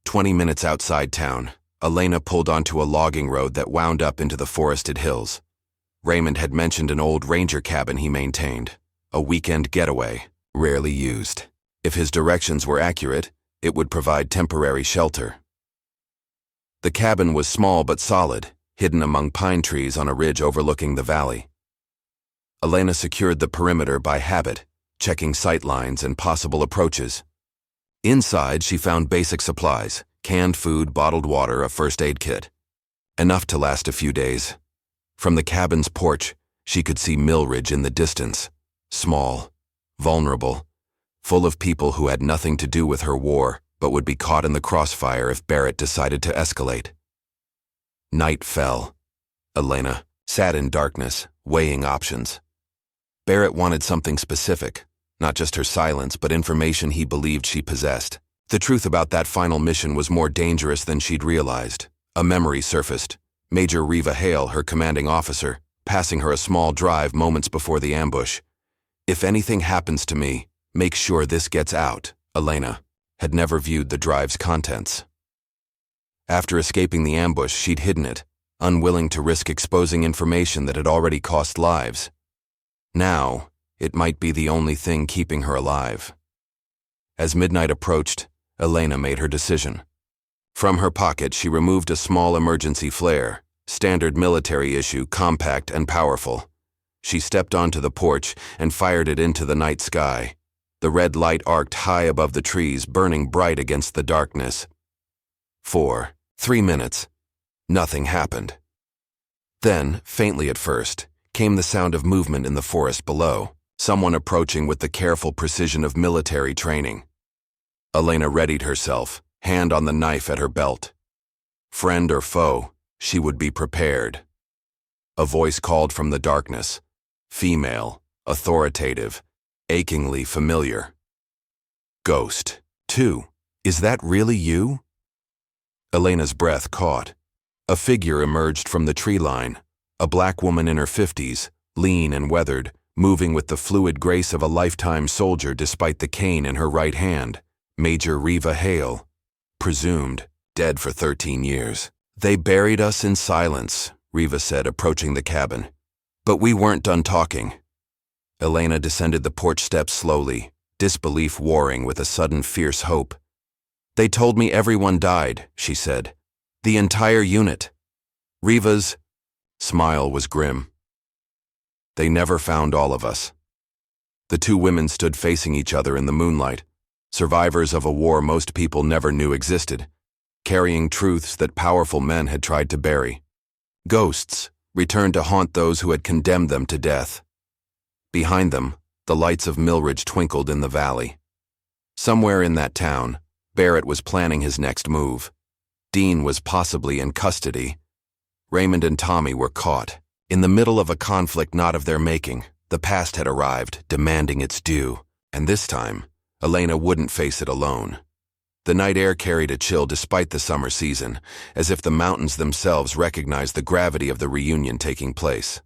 20 minutes outside town, Elena pulled onto a logging road that wound up into the forested hills. Raymond had mentioned an old ranger cabin he maintained, a weekend getaway, rarely used. If his directions were accurate, it would provide temporary shelter. The cabin was small but solid, hidden among pine trees on a ridge overlooking the valley. Elena secured the perimeter by habit, checking sight lines and possible approaches. Inside, she found basic supplies, canned food, bottled water, a first aid kit. Enough to last a few days. From the cabin's porch, she could see Millridge in the distance, small, vulnerable, full of people who had nothing to do with her war, but would be caught in the crossfire if Barrett decided to escalate. Night fell. Elena sat in darkness, weighing options. Barrett wanted something specific, not just her silence, but information he believed she possessed. The truth about that final mission was more dangerous than she'd realized. A memory surfaced. Major Riva Hale, her commanding officer, passing her a small drive moments before the ambush. "If anything happens to me, make sure this gets out." Elena had never viewed the drive's contents. After escaping the ambush, she'd hidden it, unwilling to risk exposing information that had already cost lives. Now, it might be the only thing keeping her alive. As midnight approached, Elena made her decision. From her pocket, she removed a small emergency flare, standard military issue, compact and powerful. She stepped onto the porch and fired it into the night sky. The red light arced high above the trees, burning bright against the darkness. 3 minutes. Nothing happened. Then, faintly at first, came the sound of movement in the forest below, someone approaching with the careful precision of military training. Elena readied herself, hand on the knife at her belt. Friend or foe, she would be prepared. A voice called from the darkness. Female, authoritative, achingly familiar. "Ghost, too. Is that really you?" Elena's breath caught. A figure emerged from the tree line, a black woman in her 50s, lean and weathered, moving with the fluid grace of a lifetime soldier despite the cane in her right hand. Major Riva Hale, presumed dead for 13 years. "They buried us in silence," Riva said, approaching the cabin. "But we weren't done talking." Elena descended the porch steps slowly, disbelief warring with a sudden fierce hope. "They told me everyone died," she said. "The entire unit." Riva's smile was grim. "They never found all of us." The two women stood facing each other in the moonlight, survivors of a war most people never knew existed, carrying truths that powerful men had tried to bury. Ghosts returned to haunt those who had condemned them to death. Behind them, the lights of Millridge twinkled in the valley. Somewhere in that town, Barrett was planning his next move. Dean was possibly in custody. Raymond and Tommy were caught. In the middle of a conflict not of their making, the past had arrived, demanding its due, and this time, Elena wouldn't face it alone. The night air carried a chill despite the summer season, as if the mountains themselves recognized the gravity of the reunion taking place.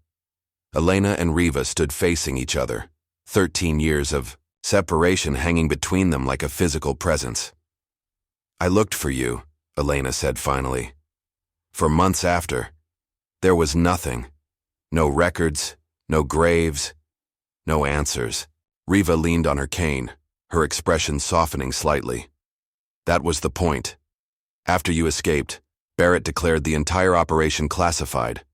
Elena and Riva stood facing each other, 13 years of separation hanging between them like a physical presence. "I looked for you," Elena said finally. "For months after, there was nothing. No records, no graves, no answers." Riva leaned on her cane, her expression softening slightly. "That was the point. After you escaped, Barrett declared the entire operation classified.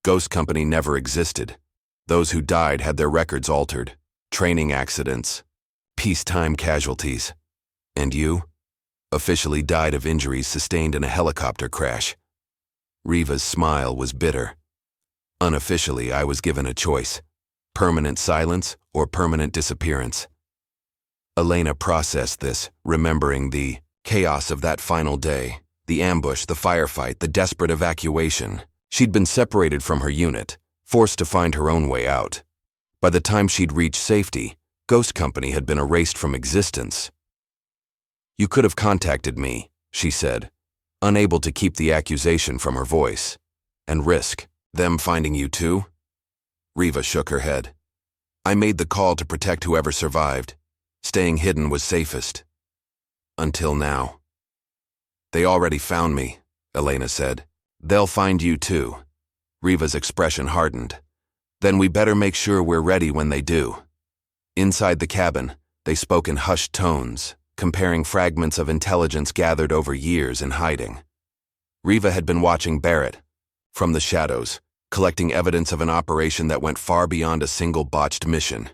Ghost Company never existed. Those who died had their records altered. Training accidents, peacetime casualties. And you? Officially died of injuries sustained in a helicopter crash." Riva's smile was bitter. "Unofficially, I was given a choice: permanent silence or permanent disappearance." Elena processed this, remembering the chaos of that final day, the ambush, the firefight, the desperate evacuation. She'd been separated from her unit, forced to find her own way out. By the time she'd reached safety, Ghost Company had been erased from existence. "You could have contacted me," she said, unable to keep the accusation from her voice. "And risk them finding you too?" Riva shook her head. "I made the call to protect whoever survived. Staying hidden was safest. Until now." "They already found me," Elena said. "They'll find you too." Riva's expression hardened. "Then we better make sure we're ready when they do." Inside the cabin, they spoke in hushed tones, comparing fragments of intelligence gathered over years in hiding. Riva had been watching Barrett from the shadows, collecting evidence of an operation that went far beyond a single botched mission.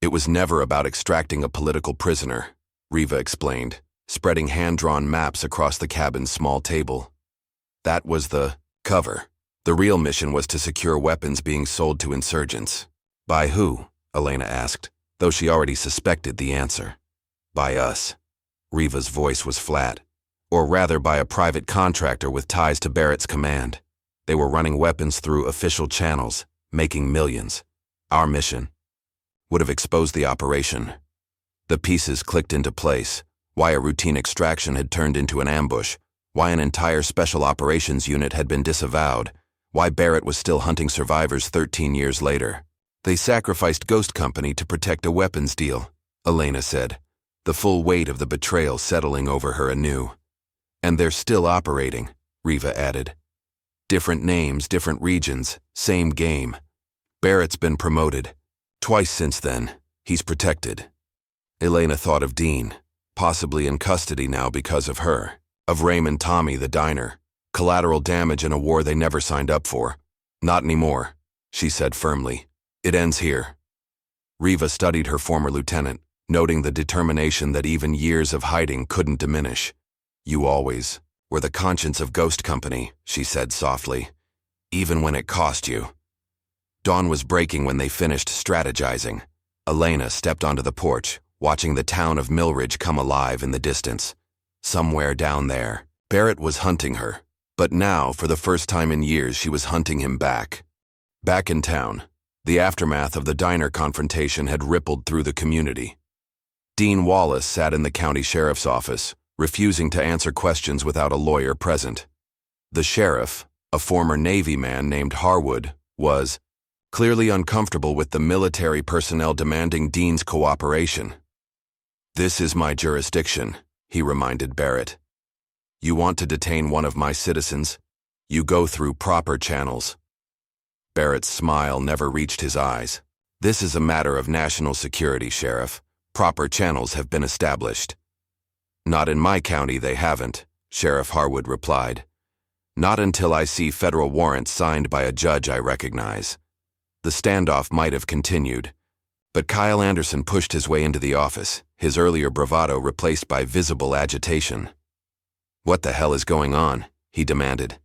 "It was never about extracting a political prisoner," Riva explained, spreading hand-drawn maps across the cabin's small table. "That was the cover. The real mission was to secure weapons being sold to insurgents." "By who?" Elena asked, though she already suspected the answer. "By us." Riva's voice was flat. "Or rather by a private contractor with ties to Barrett's command. They were running weapons through official channels, making millions. Our mission would have exposed the operation." The pieces clicked into place, why a routine extraction had turned into an ambush, why an entire special operations unit had been disavowed, why Barrett was still hunting survivors 13 years later. They sacrificed Ghost Company to protect a weapons deal, Elena said, the full weight of the betrayal settling over her anew. And they're still operating, Riva added. Different names, different regions, same game. Barrett's been promoted. Twice since then. He's protected. Elena thought of Dean, possibly in custody now because of her, of Raymond Tommy, the diner. Collateral damage in a war they never signed up for. Not anymore, she said firmly. It ends here. Riva studied her former lieutenant, noting the determination that even years of hiding couldn't diminish. You always were the conscience of Ghost Company, she said softly, even when it cost you. Dawn was breaking when they finished strategizing. Elena stepped onto the porch, watching the town of Millridge come alive in the distance. Somewhere down there, Barrett was hunting her, but now, for the first time in years, she was hunting him back. Back in town, the aftermath of the diner confrontation had rippled through the community. Dean Wallace sat in the county sheriff's office, refusing to answer questions without a lawyer present. The sheriff, a former Navy man named Harwood, was clearly uncomfortable with the military personnel demanding Dean's cooperation. "This is my jurisdiction," he reminded Barrett. "You want to detain one of my citizens? You go through proper channels." Barrett's smile never reached his eyes. "This is a matter of national security, Sheriff. Proper channels have been established." "Not in my county, they haven't," Sheriff Harwood replied. "Not until I see federal warrants signed by a judge I recognize." The standoff might have continued, but Kyle Anderson pushed his way into the office, his earlier bravado replaced by visible agitation. "What the hell is going on?" he demanded.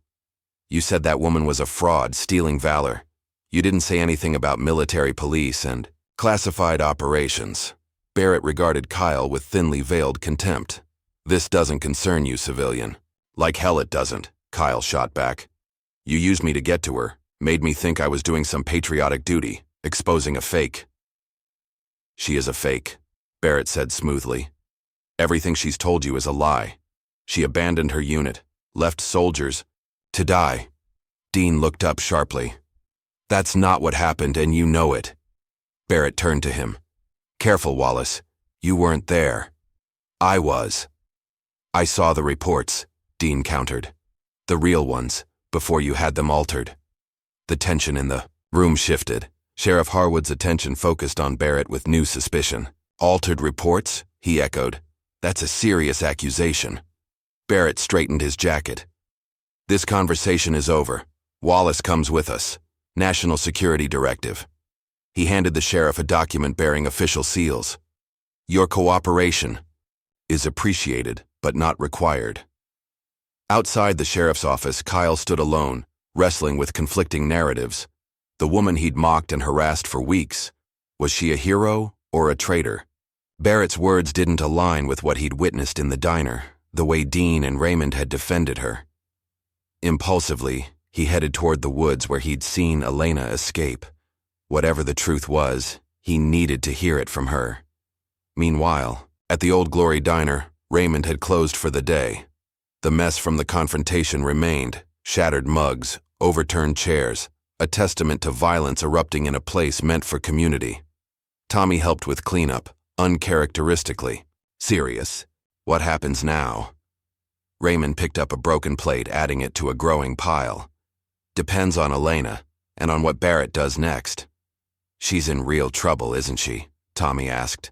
"You said that woman was a fraud, stealing valor. You didn't say anything about military police and classified operations." Barrett regarded Kyle with thinly veiled contempt. "This doesn't concern you, civilian." "Like hell it doesn't," Kyle shot back. "You used me to get to her, made me think I was doing some patriotic duty, exposing a fake." "She is a fake," Barrett said smoothly. "Everything she's told you is a lie. She abandoned her unit, left soldiers to die." Dean looked up sharply. "That's not what happened, and you know it." Barrett turned to him. "Careful, Wallace. You weren't there." "I was." "I saw the reports," Dean countered. "The real ones, before you had them altered." The tension in the room shifted. Sheriff Harwood's attention focused on Barrett with new suspicion. "Altered reports?" he echoed. "That's a serious accusation." Barrett straightened his jacket. "This conversation is over. Wallace comes with us. National Security Directive." He handed the sheriff a document bearing official seals. "Your cooperation is appreciated, but not required." Outside the sheriff's office, Kyle stood alone, wrestling with conflicting narratives. The woman he'd mocked and harassed for weeks. Was she a hero or a traitor? Barrett's words didn't align with what he'd witnessed in the diner, the way Dean and Raymond had defended her. Impulsively, he headed toward the woods where he'd seen Elena escape. Whatever the truth was, he needed to hear it from her. Meanwhile, at the Old Glory Diner, Raymond had closed for the day. The mess from the confrontation remained: shattered mugs, overturned chairs, a testament to violence erupting in a place meant for community. Tommy helped with cleanup, uncharacteristically serious. What happens now? Raymond picked up a broken plate, adding it to a growing pile. Depends on Elena, and on what Barrett does next. "She's in real trouble, isn't she?" Tommy asked.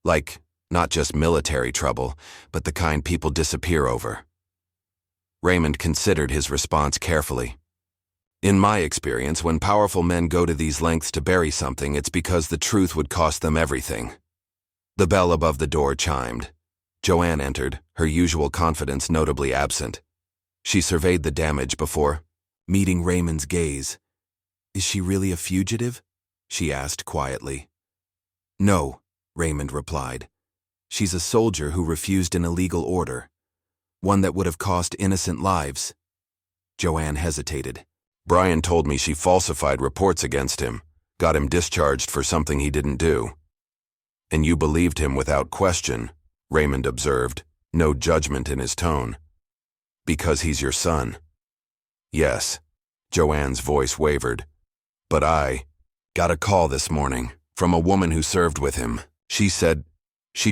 "Like, not just military trouble, but the kind people disappear over." Raymond considered his response carefully. "In my experience, when powerful men go to these lengths to bury something, it's because the truth would cost them everything." The bell above the door chimed. Joanne entered, her usual confidence notably absent. She surveyed the damage before meeting Raymond's gaze. "Is she really a fugitive?" she asked quietly. "No," Raymond replied. "She's a soldier who refused an illegal order, one that would have cost innocent lives." Joanne hesitated. "Brian told me she falsified reports against him, got him discharged for something he didn't do." "And you believed him without question?" Raymond observed, no judgment in his tone. Because he's your son. Yes. Joanne's voice wavered. But I got a call this morning from a woman who served with him. She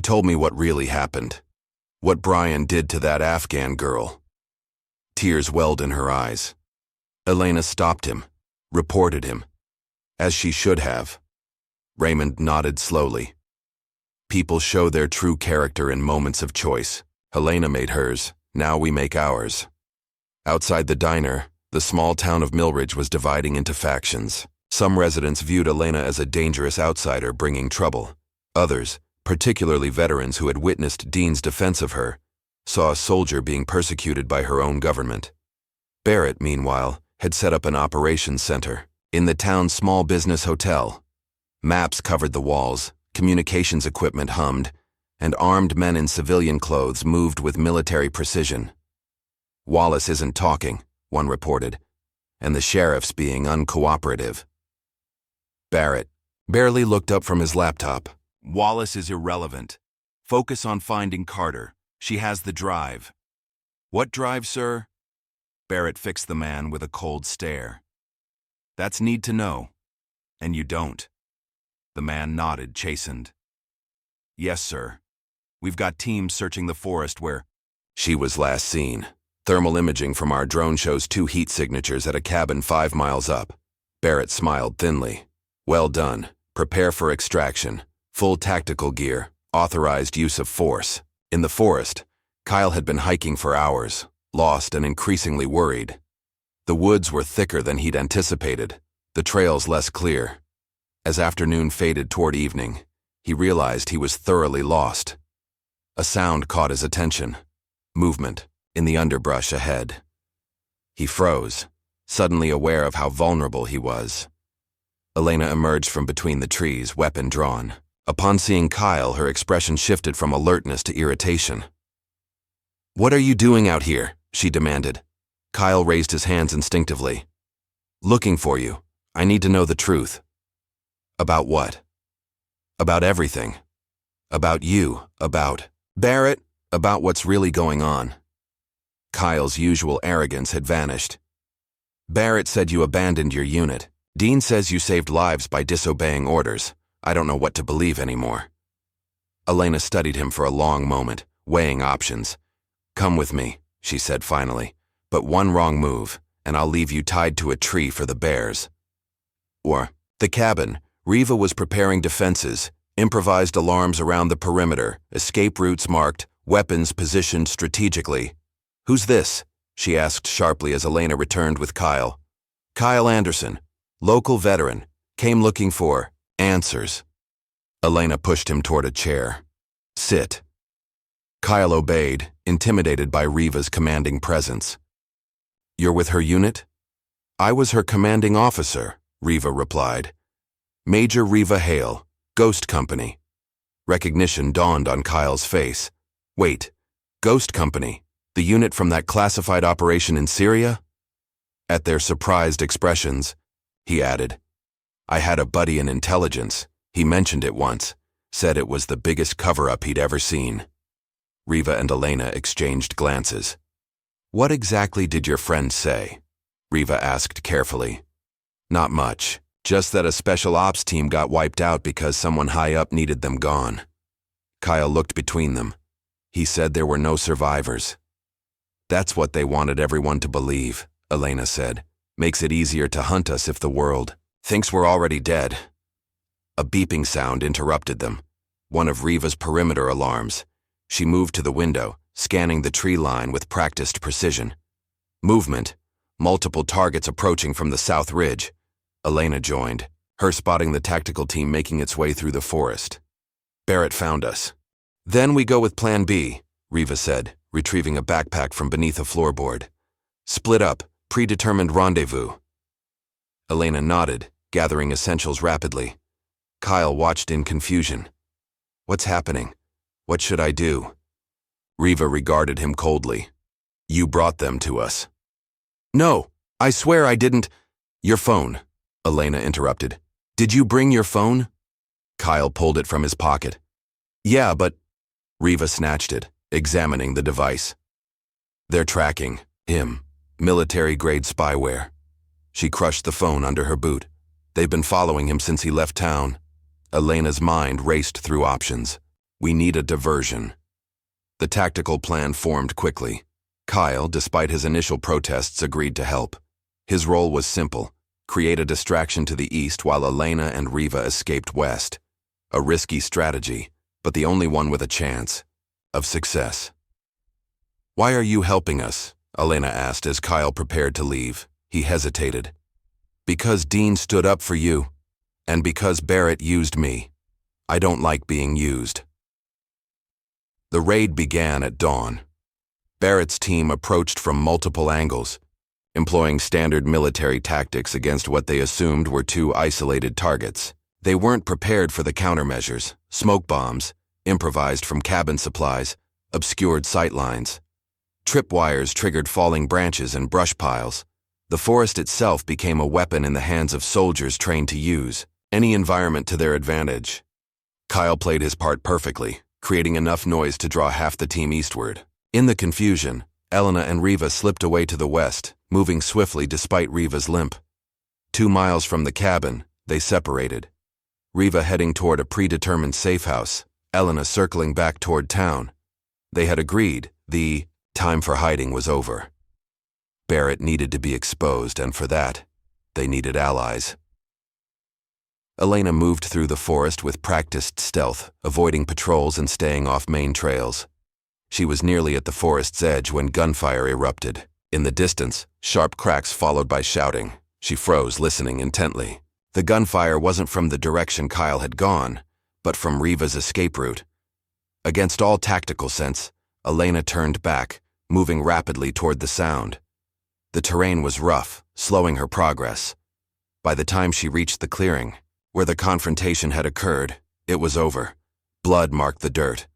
told me what really happened. What Brian did to that Afghan girl. Tears welled in her eyes. Elena stopped him, reported him. As she should have. Raymond nodded slowly. People show their true character in moments of choice. Elena made hers, now we make ours. Outside the diner, the small town of Millridge was dividing into factions. Some residents viewed Elena as a dangerous outsider bringing trouble. Others, particularly veterans who had witnessed Dean's defense of her, saw a soldier being persecuted by her own government. Barrett, meanwhile, had set up an operations center in the town's small business hotel. Maps covered the walls, communications equipment hummed, and armed men in civilian clothes moved with military precision. Wallace isn't talking, one reported, and the sheriff's being uncooperative. Barrett barely looked up from his laptop. Wallace is irrelevant. Focus on finding Carter. She has the drive. What drive, sir? Barrett fixed the man with a cold stare. That's need to know. And you don't. The man nodded, chastened. Yes, sir. We've got teams searching the forest where she was last seen. Thermal imaging from our drone shows 2 heat signatures at a cabin 5 miles up. Barrett smiled thinly. Well done. Prepare for extraction. Full tactical gear. Authorized use of force. In the forest, Kyle had been hiking for hours, lost and increasingly worried. The woods were thicker than he'd anticipated, the trails less clear. As afternoon faded toward evening, he realized he was thoroughly lost. A sound caught his attention. Movement in the underbrush ahead. He froze, suddenly aware of how vulnerable he was. Elena emerged from between the trees, weapon drawn. Upon seeing Kyle, her expression shifted from alertness to irritation. What are you doing out here? She demanded. Kyle raised his hands instinctively. Looking for you. I need to know the truth. About what? About everything. About you, about Barrett, about what's really going on. Kyle's usual arrogance had vanished. Barrett said you abandoned your unit. Dean says you saved lives by disobeying orders. I don't know what to believe anymore. Elena studied him for a long moment, weighing options. Come with me, she said finally. But one wrong move, and I'll leave you tied to a tree for the bears. Or, the cabin. Riva was preparing defenses, improvised alarms around the perimeter, escape routes marked, weapons positioned strategically. Who's this? She asked sharply as Elena returned with Kyle. Kyle Anderson, local veteran, came looking for answers. Elena pushed him toward a chair. Sit. Kyle obeyed, intimidated by Riva's commanding presence. You're with her unit? I was her commanding officer, Riva replied. Major Riva Hale, Ghost Company. Recognition dawned on Kyle's face. Wait, Ghost Company, the unit from that classified operation in Syria? At their surprised expressions, he added, I had a buddy in intelligence. He mentioned it once, said it was the biggest cover-up he'd ever seen. Riva and Elena exchanged glances. What exactly did your friend say? Riva asked carefully. Not much, just that a special ops team got wiped out because someone high up needed them gone. Kyle looked between them. He said there were no survivors. That's what they wanted everyone to believe, Elena said. Makes it easier to hunt us if the world thinks we're already dead. A beeping sound interrupted them. One of Riva's perimeter alarms. She moved to the window, scanning the tree line with practiced precision. Movement. Multiple targets approaching from the south ridge. Elena joined, her spotting the tactical team making its way through the forest. Barrett found us. Then we go with Plan B, Riva said, retrieving a backpack from beneath a floorboard. Split up, predetermined rendezvous. Elena nodded, gathering essentials rapidly. Kyle watched in confusion. What's happening? What should I do? Riva regarded him coldly. You brought them to us. No, I swear I didn't. Your phone, Elena interrupted. Did you bring your phone? Kyle pulled it from his pocket. Yeah, but Riva snatched it, examining the device. They're tracking him. Military-grade spyware. She crushed the phone under her boot. They've been following him since he left town. Elena's mind raced through options. We need a diversion. The tactical plan formed quickly. Kyle, despite his initial protests, agreed to help. His role was simple: create a distraction to the east while Elena and Riva escaped west. A risky strategy, but the only one with a chance of success. "Why are you helping us?" Elena asked as Kyle prepared to leave. He hesitated. "Because Dean stood up for you, and because Barrett used me. I don't like being used." The raid began at dawn. Barrett's team approached from multiple angles, employing standard military tactics against what they assumed were two isolated targets. They weren't prepared for the countermeasures: smoke bombs, improvised from cabin supplies, obscured sightlines. Tripwires triggered falling branches and brush piles. The forest itself became a weapon in the hands of soldiers trained to use any environment to their advantage. Kyle played his part perfectly, creating enough noise to draw half the team eastward. In the confusion, Elena and Riva slipped away to the west, moving swiftly despite Riva's limp. 2 miles from the cabin, they separated. Riva heading toward a predetermined safe house, Elena circling back toward town. They had agreed the time for hiding was over. Barrett needed to be exposed, and for that, they needed allies. Elena moved through the forest with practiced stealth, avoiding patrols and staying off main trails. She was nearly at the forest's edge when gunfire erupted. In the distance, sharp cracks followed by shouting. She froze, listening intently. The gunfire wasn't from the direction Kyle had gone, but from Riva's escape route. Against all tactical sense, Elena turned back, moving rapidly toward the sound. The terrain was rough, slowing her progress. By the time she reached the clearing, where the confrontation had occurred, it was over. Blood marked the dirt.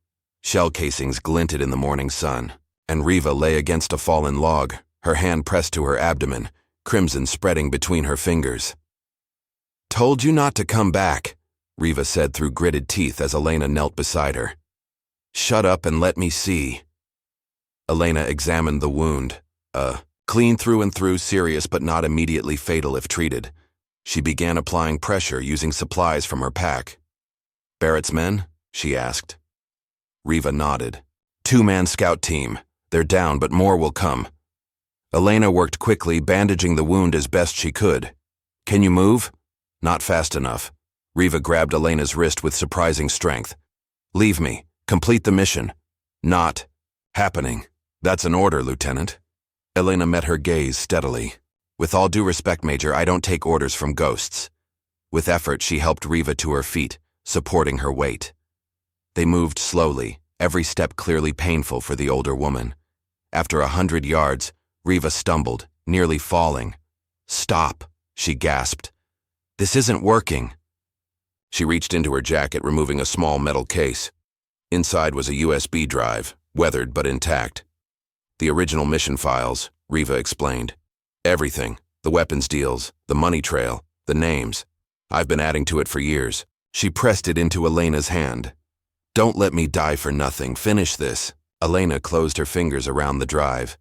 Shell casings glinted in the morning sun, and Riva lay against a fallen log, her hand pressed to her abdomen, crimson spreading between her fingers. "Told you not to come back," Riva said through gritted teeth as Elena knelt beside her. "Shut up and let me see." Elena examined the wound. Clean through and through, serious but not immediately fatal if treated. She began applying pressure using supplies from her pack. "Barrett's men?" she asked. Riva nodded. 2-man scout team. They're down, but more will come. Elena worked quickly, bandaging the wound as best she could. "Can you move?" "Not fast enough." Riva grabbed Elena's wrist with surprising strength. "Leave me. Complete the mission." "Not happening." "That's an order, Lieutenant." Elena met her gaze steadily. "With all due respect, Major, I don't take orders from ghosts." With effort, she helped Riva to her feet, supporting her weight. They moved slowly, every step clearly painful for the older woman. After 100 yards, Riva stumbled, nearly falling. "Stop," she gasped. "This isn't working." She reached into her jacket, removing a small metal case. Inside was a USB drive, weathered but intact. "The original mission files," Riva explained. "Everything, the weapons deals, the money trail, the names. I've been adding to it for years." She pressed it into Elena's hand. "Don't let me die for nothing. Finish this." Elena closed her fingers around the drive.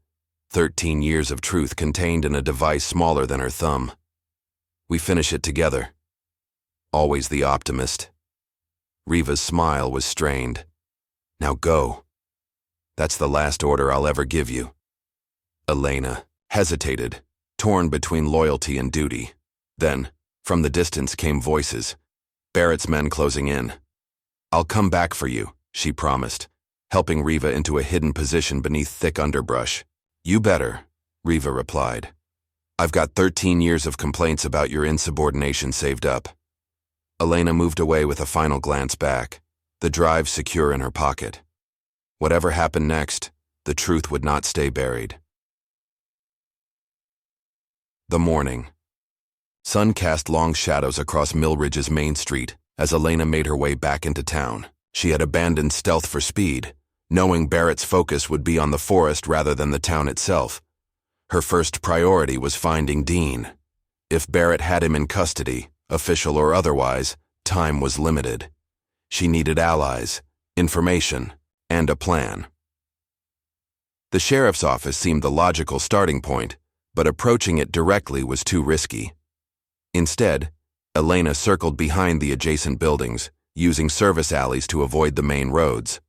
13 years of truth contained in a device smaller than her thumb. "We finish it together." Always the optimist. Riva's smile was strained. "Now go. That's the last order I'll ever give you." Elena hesitated, torn between loyalty and duty. Then, from the distance came voices. Barrett's men closing in. "I'll come back for you," she promised, helping Riva into a hidden position beneath thick underbrush. "You better," Riva replied. "I've got 13 years of complaints about your insubordination saved up." Elena moved away with a final glance back, the drive secure in her pocket. Whatever happened next, the truth would not stay buried. The morning. Sun cast long shadows across Millridge's main street as Elena made her way back into town. She had abandoned stealth for speed, knowing Barrett's focus would be on the forest rather than the town itself. Her first priority was finding Dean. If Barrett had him in custody, official or otherwise, time was limited. She needed allies, information, and a plan. The sheriff's office seemed the logical starting point, but approaching it directly was too risky. Instead, Elena circled behind the adjacent buildings, using service alleys to avoid the main roads.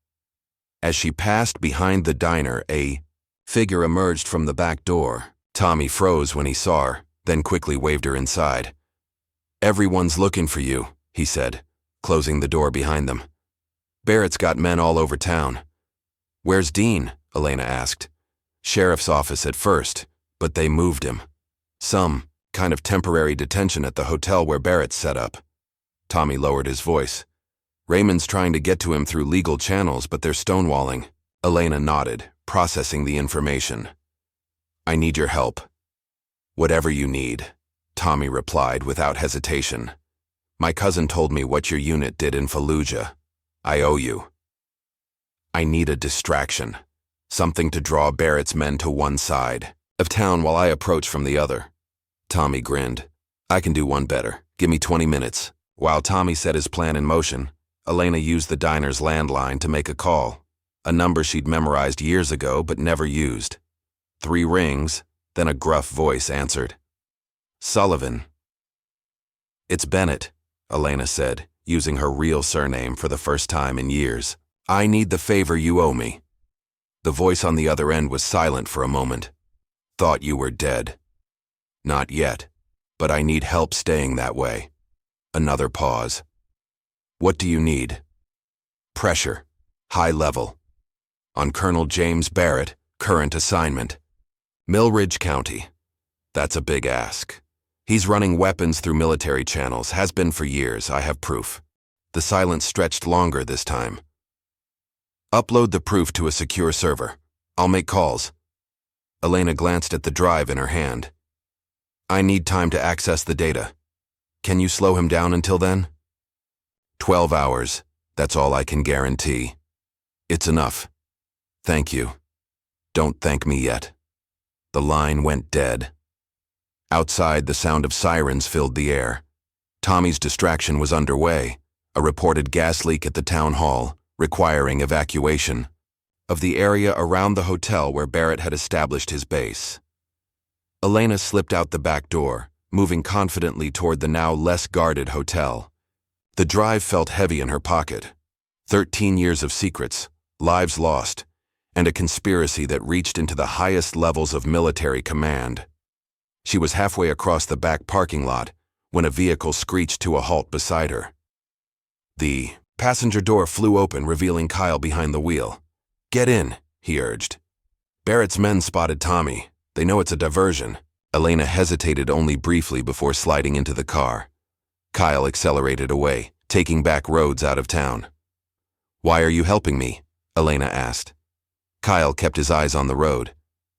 As she passed behind the diner, a figure emerged from the back door. Tommy froze when he saw her, then quickly waved her inside. "Everyone's looking for you," he said, closing the door behind them. "Barrett's got men all over town." "Where's Dean?" Elena asked. "Sheriff's office at first, but they moved him. Some kind of temporary detention at the hotel where Barrett's set up." Tommy lowered his voice. "Raymond's trying to get to him through legal channels, but they're stonewalling." Elena nodded, processing the information. "I need your help." "Whatever you need," Tommy replied without hesitation. "My cousin told me what your unit did in Fallujah. I owe you." "I need a distraction. Something to draw Barrett's men to one side of town while I approach from the other." Tommy grinned. "I can do one better. Give me 20 minutes. While Tommy set his plan in motion, Elena used the diner's landline to make a call, a number she'd memorized years ago but never used. 3 rings, then a gruff voice answered. "Sullivan." "It's Bennett," Elena said, using her real surname for the first time in years. "I need the favor you owe me." The voice on the other end was silent for a moment. "Thought you were dead." "Not yet, but I need help staying that way." Another pause. "What do you need?" "Pressure. High level. On Colonel James Barrett, current assignment. Millridge County. That's a big ask. He's running weapons through military channels, has been for years, I have proof." The silence stretched longer this time. "Upload the proof to a secure server. I'll make calls." Elena glanced at the drive in her hand. "I need time to access the data. Can you slow him down until then?" 12 hours. That's all I can guarantee." "It's enough. Thank you." "Don't thank me yet." The line went dead. Outside, the sound of sirens filled the air. Tommy's distraction was underway, a reported gas leak at the town hall, requiring evacuation of the area around the hotel where Barrett had established his base. Elena slipped out the back door, moving confidently toward the now less guarded hotel. The drive felt heavy in her pocket. 13 years of secrets, lives lost, and a conspiracy that reached into the highest levels of military command. She was halfway across the back parking lot when a vehicle screeched to a halt beside her. The passenger door flew open, revealing Kyle behind the wheel. "Get in," he urged. "Barrett's men spotted Tommy. They know it's a diversion." Elena hesitated only briefly before sliding into the car. Kyle accelerated away, taking back roads out of town. "Why are you helping me?" Elena asked. Kyle kept his eyes on the road.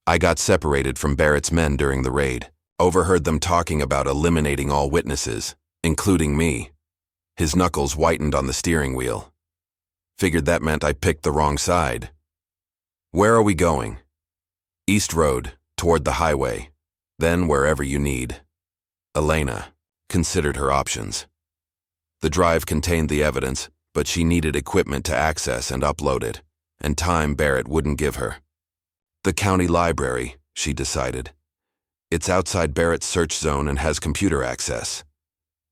"I got separated from Barrett's men during the raid. Overheard them talking about eliminating all witnesses, including me." His knuckles whitened on the steering wheel. "Figured that meant I picked the wrong side." "Where are we going?" "East Road, toward the highway. Then wherever you need." Elena considered her options. The drive contained the evidence, but she needed equipment to access and upload it, and time Barrett wouldn't give her. "The county library," she decided. "It's outside Barrett's search zone and has computer access."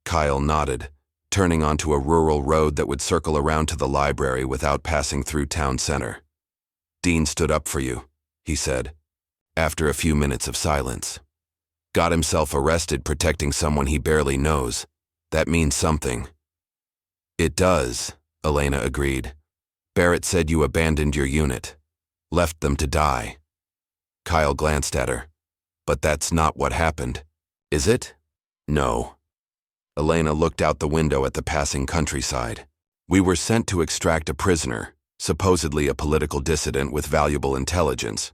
Kyle nodded, turning onto a rural road that would circle around to the library without passing through town center. "Dean stood up for you," he said, after a few minutes of silence. "Got himself arrested protecting someone he barely knows. That means something." "It does," Elena agreed. "Barrett said you abandoned your unit, left them to die." Kyle glanced at her. "But that's not what happened, is it?" "No." Elena looked out the window at the passing countryside. "We were sent to extract a prisoner, supposedly a political dissident with valuable intelligence.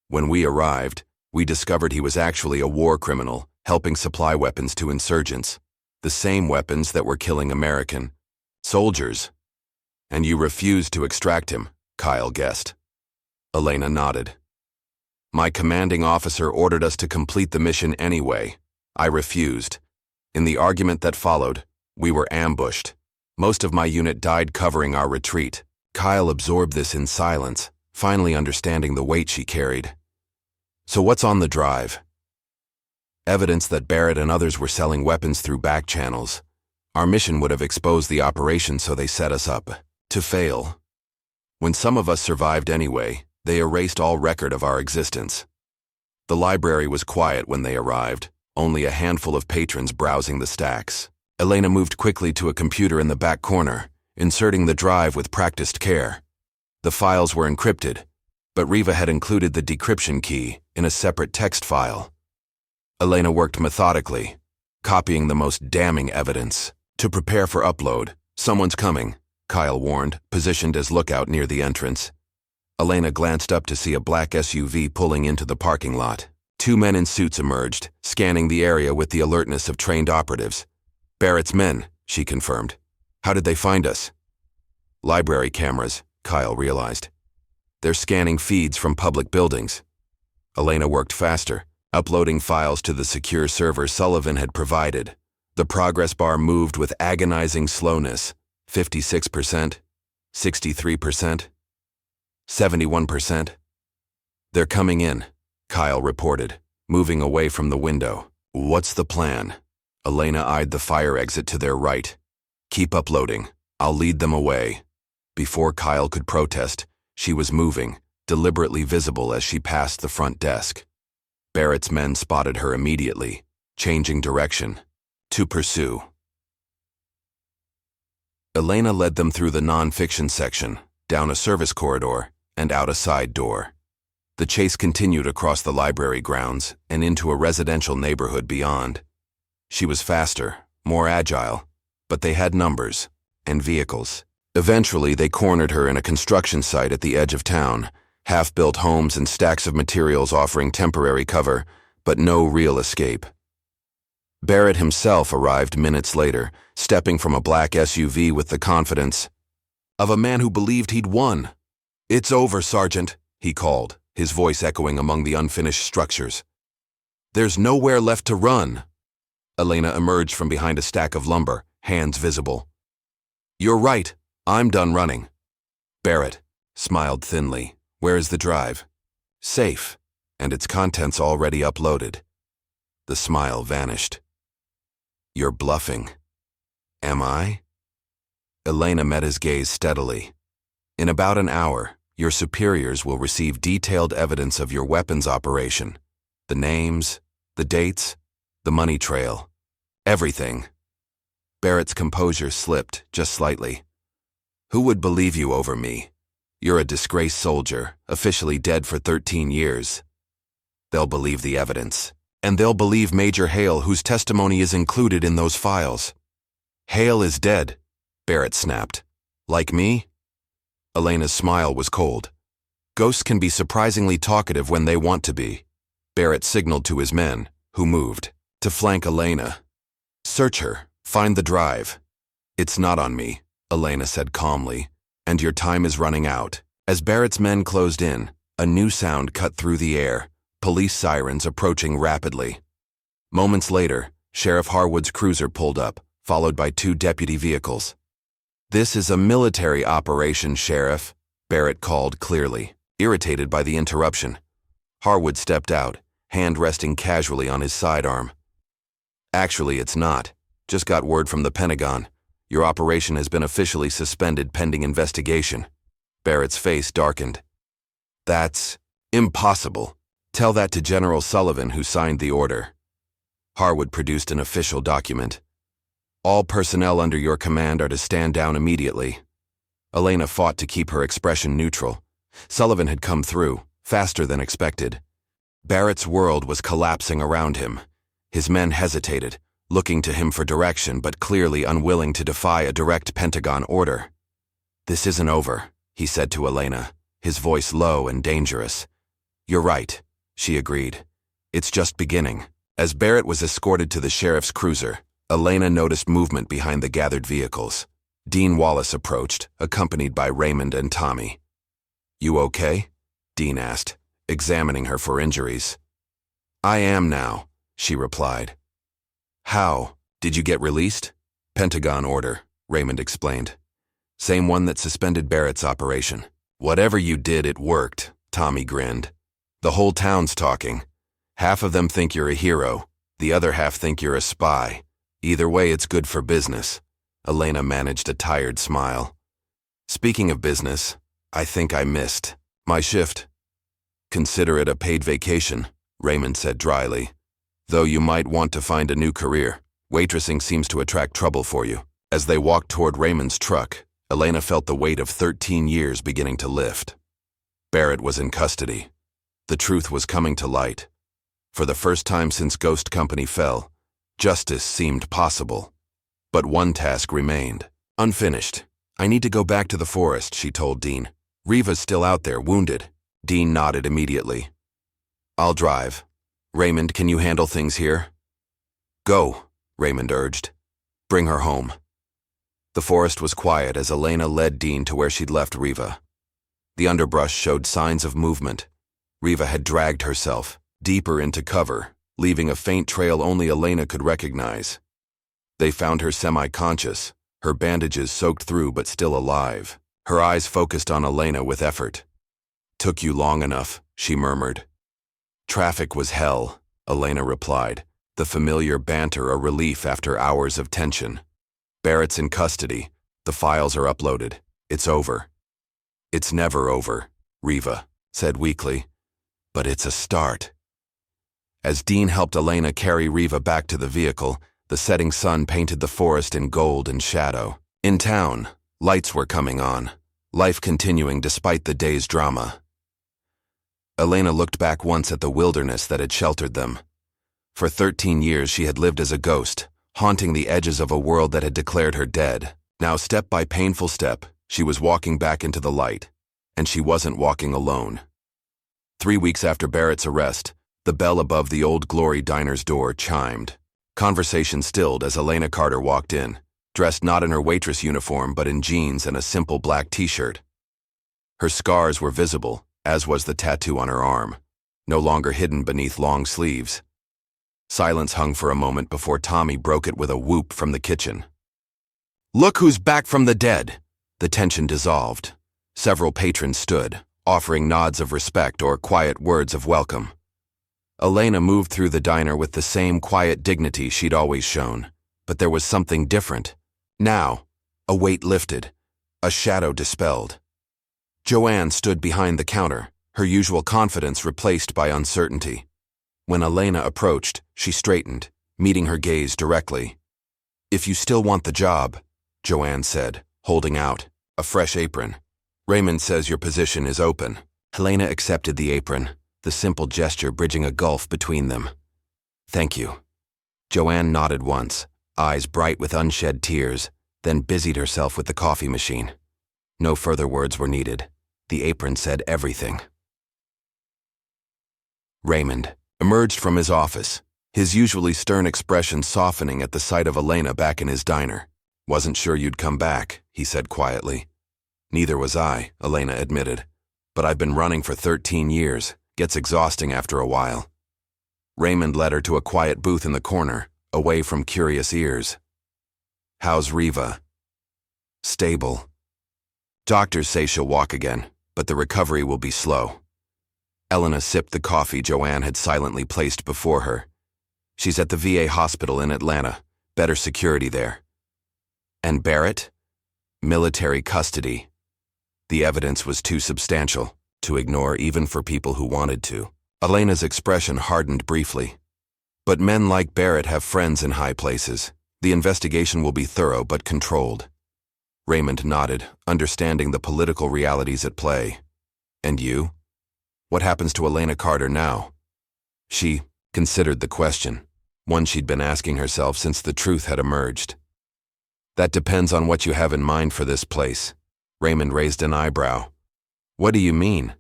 When we arrived, we discovered he was actually a war criminal, helping supply weapons to insurgents, the same weapons that were killing American soldiers." "And you refused to extract him," Kyle guessed. Elena nodded. "My commanding officer ordered us to complete the mission anyway. I refused. In the argument that followed, we were ambushed. Most of my unit died covering our retreat. Kyle absorbed this in silence, finally understanding the weight she carried. So what's on the drive? Evidence that Barrett and others were selling weapons through back channels. Our mission would have exposed the operation, so they set us up to fail. When some of us survived anyway, they erased all record of our existence. The library was quiet when they arrived, only a handful of patrons browsing the stacks. Elena moved quickly to a computer in the back corner, inserting the drive with practiced care. The files were encrypted, but Riva had included the decryption key in a separate text file. Elena worked methodically, copying the most damning evidence. To prepare for upload, someone's coming, Kyle warned, positioned as lookout near the entrance. Elena glanced up to see a black SUV pulling into the parking lot. Two men in suits emerged, scanning the area with the alertness of trained operatives. Barrett's men, she confirmed. How did they find us? Library cameras, Kyle realized. They're scanning feeds from public buildings. Elena worked faster, uploading files to the secure server Sullivan had provided. The progress bar moved with agonizing slowness. 56%, 63%, 71%. They're coming in, Kyle reported, moving away from the window. What's the plan? Elena eyed the fire exit to their right. Keep uploading. I'll lead them away. Before Kyle could protest, she was moving, deliberately visible as she passed the front desk. Barrett's men spotted her immediately, changing direction. To pursue. Elena led them through the non-fiction section, down a service corridor, and out a side door. The chase continued across the library grounds and into a residential neighborhood beyond. She was faster, more agile, but they had numbers and vehicles. Eventually, they cornered her in a construction site at the edge of town, half-built homes and stacks of materials offering temporary cover, but no real escape. Barrett himself arrived minutes later, stepping from a black SUV with the confidence of a man who believed he'd won. "It's over, Sergeant," he called, his voice echoing among the unfinished structures. "There's nowhere left to run." Elena emerged from behind a stack of lumber, hands visible. "You're right, I'm done running." Barrett smiled thinly. "Where is the drive?" "Safe, and its contents already uploaded." The smile vanished. "You're bluffing." "Am I?" Elena met his gaze steadily. "In about an hour, your superiors will receive detailed evidence of your weapons operation. The names, the dates, the money trail. Everything." Barrett's composure slipped just slightly. "Who would believe you over me? You're a disgraced soldier, officially dead for 13 years. They'll believe the evidence. And they'll believe Major Hale, whose testimony is included in those files." "Hale is dead," Barrett snapped. "Like me?" Elena's smile was cold. "Ghosts can be surprisingly talkative when they want to be." Barrett signaled to his men, who moved, to flank Elena. "Search her. Find the drive." "It's not on me," Elena said calmly, "and your time is running out." As Barrett's men closed in, a new sound cut through the air. Police sirens approaching rapidly. Moments later, Sheriff Harwood's cruiser pulled up, followed by two deputy vehicles. "This is a military operation, Sheriff," Barrett called clearly, irritated by the interruption. Harwood stepped out, hand resting casually on his sidearm. "Actually, it's not. Just got word from the Pentagon. Your operation has been officially suspended pending investigation." Barrett's face darkened. "That's impossible. Tell that to General Sullivan, who signed the order." Harwood produced an official document. "All personnel under your command are to stand down immediately." Elena fought to keep her expression neutral. Sullivan had come through, faster than expected. Barrett's world was collapsing around him. His men hesitated, looking to him for direction but clearly unwilling to defy a direct Pentagon order. "This isn't over," he said to Elena, his voice low and dangerous. "You're right," she agreed. "It's just beginning." As Barrett was escorted to the sheriff's cruiser, Elena noticed movement behind the gathered vehicles. Dean Wallace approached, accompanied by Raymond and Tommy. "You okay?" Dean asked, examining her for injuries. "I am now," she replied. "How? Did you get released?" "Pentagon order," Raymond explained. Same one that suspended Barrett's operation. Whatever you did, it worked, Tommy grinned. The whole town's talking. Half of them think you're a hero. The other half think you're a spy. Either way, it's good for business. Elena managed a tired smile. Speaking of business, I think I missed my shift. Consider it a paid vacation, Raymond said dryly. Though you might want to find a new career. Waitressing seems to attract trouble for you. As they walked toward Raymond's truck, Elena felt the weight of 13 years beginning to lift. Barrett was in custody. The truth was coming to light. For the first time since Ghost Company fell, justice seemed possible. But one task remained, unfinished. I need to go back to the forest, she told Dean. Riva's still out there, wounded. Dean nodded immediately. I'll drive. Raymond, can you handle things here? Go, Raymond urged. Bring her home. The forest was quiet as Elena led Dean to where she'd left Riva. The underbrush showed signs of movement. Riva had dragged herself deeper into cover, leaving a faint trail only Elena could recognize. They found her semi-conscious, her bandages soaked through but still alive. Her eyes focused on Elena with effort. Took you long enough, she murmured. Traffic was hell, Elena replied, the familiar banter a relief after hours of tension. Barrett's in custody. The files are uploaded. It's over. It's never over, Riva said weakly. But it's a start. As Dean helped Elena carry Riva back to the vehicle, the setting sun painted the forest in gold and shadow. In town, lights were coming on, life continuing despite the day's drama. Elena looked back once at the wilderness that had sheltered them. For 13 years she had lived as a ghost, haunting the edges of a world that had declared her dead. Now, step by painful step, she was walking back into the light. And she wasn't walking alone. 3 weeks after Barrett's arrest, the bell above the Old Glory Diner's door chimed. Conversation stilled as Elena Carter walked in, dressed not in her waitress uniform but in jeans and a simple black t-shirt. Her scars were visible, as was the tattoo on her arm, no longer hidden beneath long sleeves. Silence hung for a moment before Tommy broke it with a whoop from the kitchen. Look who's back from the dead! The tension dissolved. Several patrons stood, offering nods of respect or quiet words of welcome. Elena moved through the diner with the same quiet dignity she'd always shown, but there was something different. Now, a weight lifted, a shadow dispelled. Joanne stood behind the counter, her usual confidence replaced by uncertainty. When Elena approached, she straightened, meeting her gaze directly. If you still want the job, Joanne said, holding out a fresh apron. Raymond says your position is open. Elena accepted the apron, the simple gesture bridging a gulf between them. Thank you. Joanne nodded once, eyes bright with unshed tears, then busied herself with the coffee machine. No further words were needed. The apron said everything. Raymond emerged from his office, his usually stern expression softening at the sight of Elena back in his diner. Wasn't sure you'd come back, he said quietly. Neither was I, Elena admitted. But I've been running for 13 years. Gets exhausting after a while. Raymond led her to a quiet booth in the corner, away from curious ears. How's Riva? Stable. Doctors say she'll walk again, but the recovery will be slow. Elena sipped the coffee Joanne had silently placed before her. She's at the VA hospital in Atlanta. Better security there. And Barrett? Military custody. The evidence was too substantial to ignore even for people who wanted to. Elena's expression hardened briefly. But men like Barrett have friends in high places. The investigation will be thorough but controlled. Raymond nodded, understanding the political realities at play. And you? What happens to Elena Carter now? She considered the question, one she'd been asking herself since the truth had emerged. That depends on what you have in mind for this place. Raymond raised an eyebrow. What do you mean?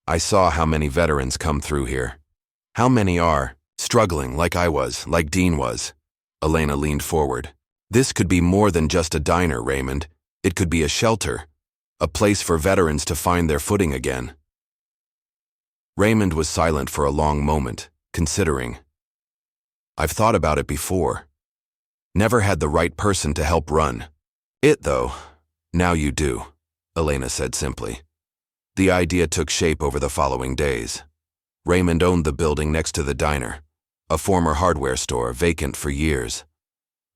I saw how many veterans come through here. How many are struggling like I was, like Dean was? Elena leaned forward. This could be more than just a diner, Raymond. It could be a shelter, a place for veterans to find their footing again. Raymond was silent for a long moment, considering. I've thought about it before. Never had the right person to help run it, though. Now you do, Elena said simply. The idea took shape over the following days. Raymond owned the building next to the diner, a former hardware store vacant for years.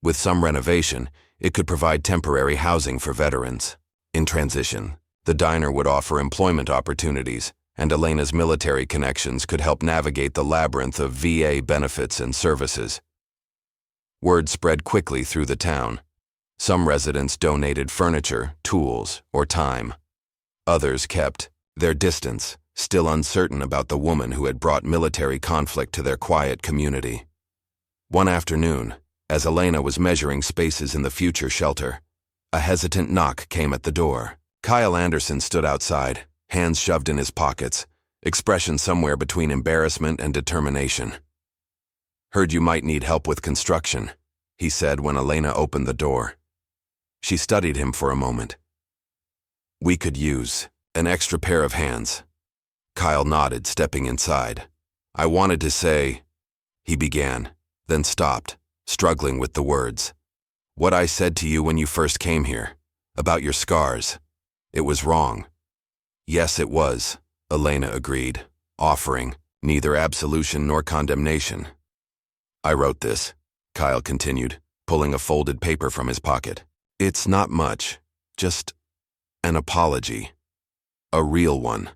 With some renovation, it could provide temporary housing for veterans. In transition, the diner would offer employment opportunities, and Elena's military connections could help navigate the labyrinth of VA benefits and services. Word spread quickly through the town. Some residents donated furniture, tools, or time. Others kept their distance, still uncertain about the woman who had brought military conflict to their quiet community. One afternoon, as Elena was measuring spaces in the future shelter, a hesitant knock came at the door. Kyle Anderson stood outside, hands shoved in his pockets, expression somewhere between embarrassment and determination. "Heard you might need help with construction," he said when Elena opened the door. She studied him for a moment. "We could use an extra pair of hands." Kyle nodded, stepping inside. "I wanted to say," he began, then stopped, struggling with the words. "What I said to you when you first came here, about your scars, it was wrong." "Yes, it was," Elena agreed, offering neither absolution nor condemnation. "I wrote this," Kyle continued, pulling a folded paper from his pocket. "It's not much, just an apology. A real one."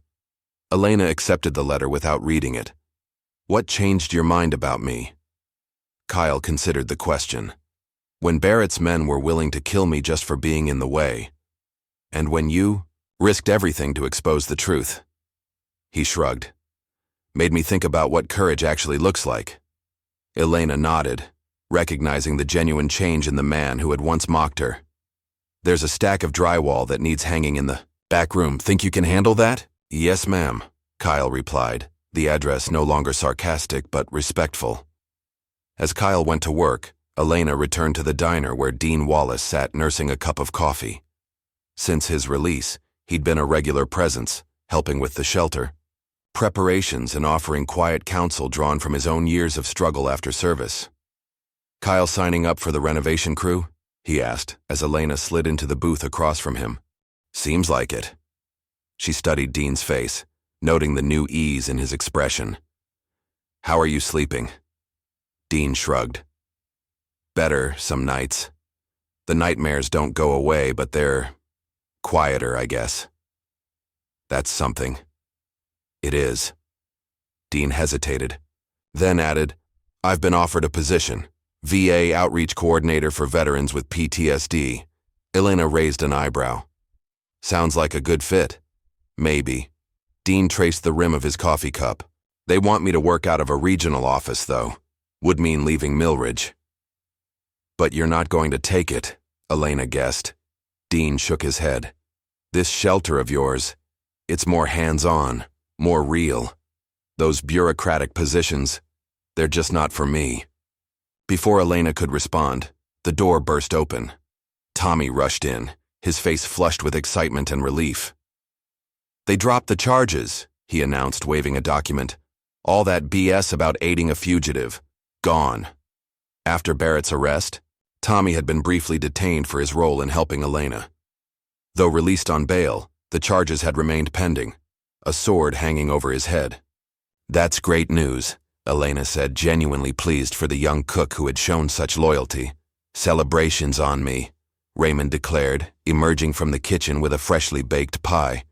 Elena accepted the letter without reading it. "What changed your mind about me?" Kyle considered the question. "When Barrett's men were willing to kill me just for being in the way. And when you risked everything to expose the truth." He shrugged. "Made me think about what courage actually looks like." Elena nodded, recognizing the genuine change in the man who had once mocked her. "There's a stack of drywall that needs hanging in the back room. Think you can handle that?" "Yes, ma'am," Kyle replied, the address no longer sarcastic but respectful. As Kyle went to work, Elena returned to the diner where Dean Wallace sat nursing a cup of coffee. Since his release, he'd been a regular presence, helping with the shelter, preparations, and offering quiet counsel drawn from his own years of struggle after service. "Kyle signing up for the renovation crew?" he asked as Elena slid into the booth across from him. "Seems like it." She studied Dean's face, noting the new ease in his expression. "How are you sleeping?" Dean shrugged. "Better some nights. The nightmares don't go away, but they're quieter, I guess." "That's something." "It is." Dean hesitated, then added, "I've been offered a position, VA Outreach Coordinator for veterans with PTSD. Elena raised an eyebrow. "Sounds like a good fit." "Maybe." Dean traced the rim of his coffee cup. "They want me to work out of a regional office, though. Would mean leaving Millridge." "But you're not going to take it," Elena guessed. Dean shook his head. "This shelter of yours, it's more hands-on, more real. Those bureaucratic positions, they're just not for me." Before Elena could respond, the door burst open. Tommy rushed in, his face flushed with excitement and relief. "They dropped the charges," he announced, waving a document. "All that BS about aiding a fugitive. Gone." After Barrett's arrest, Tommy had been briefly detained for his role in helping Elena. Though released on bail, the charges had remained pending, a sword hanging over his head. "That's great news," Elena said, genuinely pleased for the young cook who had shown such loyalty. "Celebrations on me," Raymond declared, emerging from the kitchen with a freshly baked pie.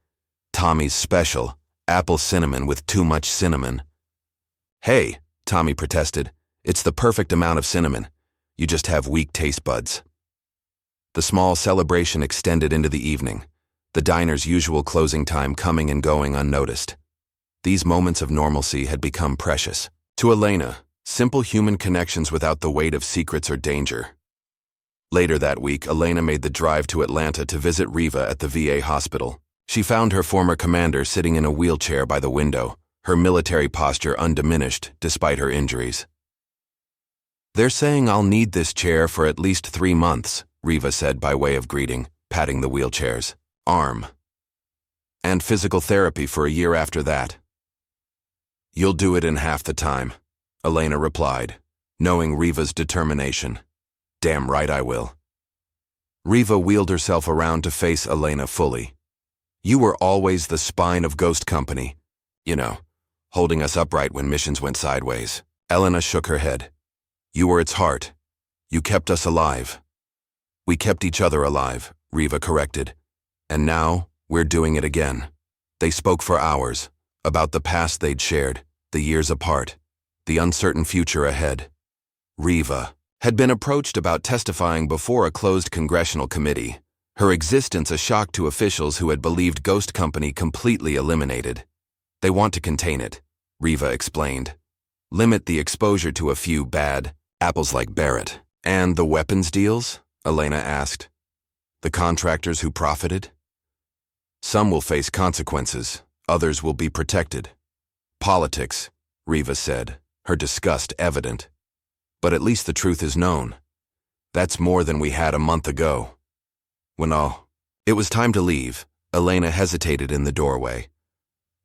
"Tommy's special, apple cinnamon with too much cinnamon." "Hey," Tommy protested, "it's the perfect amount of cinnamon. You just have weak taste buds." The small celebration extended into the evening, the diner's usual closing time coming and going unnoticed. These moments of normalcy had become precious. To Elena, simple human connections without the weight of secrets or danger. Later that week, Elena made the drive to Atlanta to visit Riva at the VA hospital. She found her former commander sitting in a wheelchair by the window, her military posture undiminished despite her injuries. "They're saying I'll need this chair for at least 3 months, Riva said by way of greeting, patting the wheelchair's arm. "And physical therapy for a year after that." "You'll do it in half the time," Elena replied, knowing Riva's determination. "Damn right I will." Riva wheeled herself around to face Elena fully. You were always the spine of Ghost Company. You know, holding us upright when missions went sideways. Elena shook her head. You were its heart. You kept us alive. We kept each other alive, Riva corrected. And now, we're doing it again. They spoke for hours, about the past they'd shared, the years apart, the uncertain future ahead. Riva had been approached about testifying before a closed congressional committee, her existence a shock to officials who had believed Ghost Company completely eliminated. They want to contain it, Riva explained. Limit the exposure to a few bad apples like Barrett. And the weapons deals? Elena asked. The contractors who profited? Some will face consequences, others will be protected. Politics, Riva said, her disgust evident. But at least the truth is known. That's more than we had a month ago. It was time to leave, Elena hesitated in the doorway.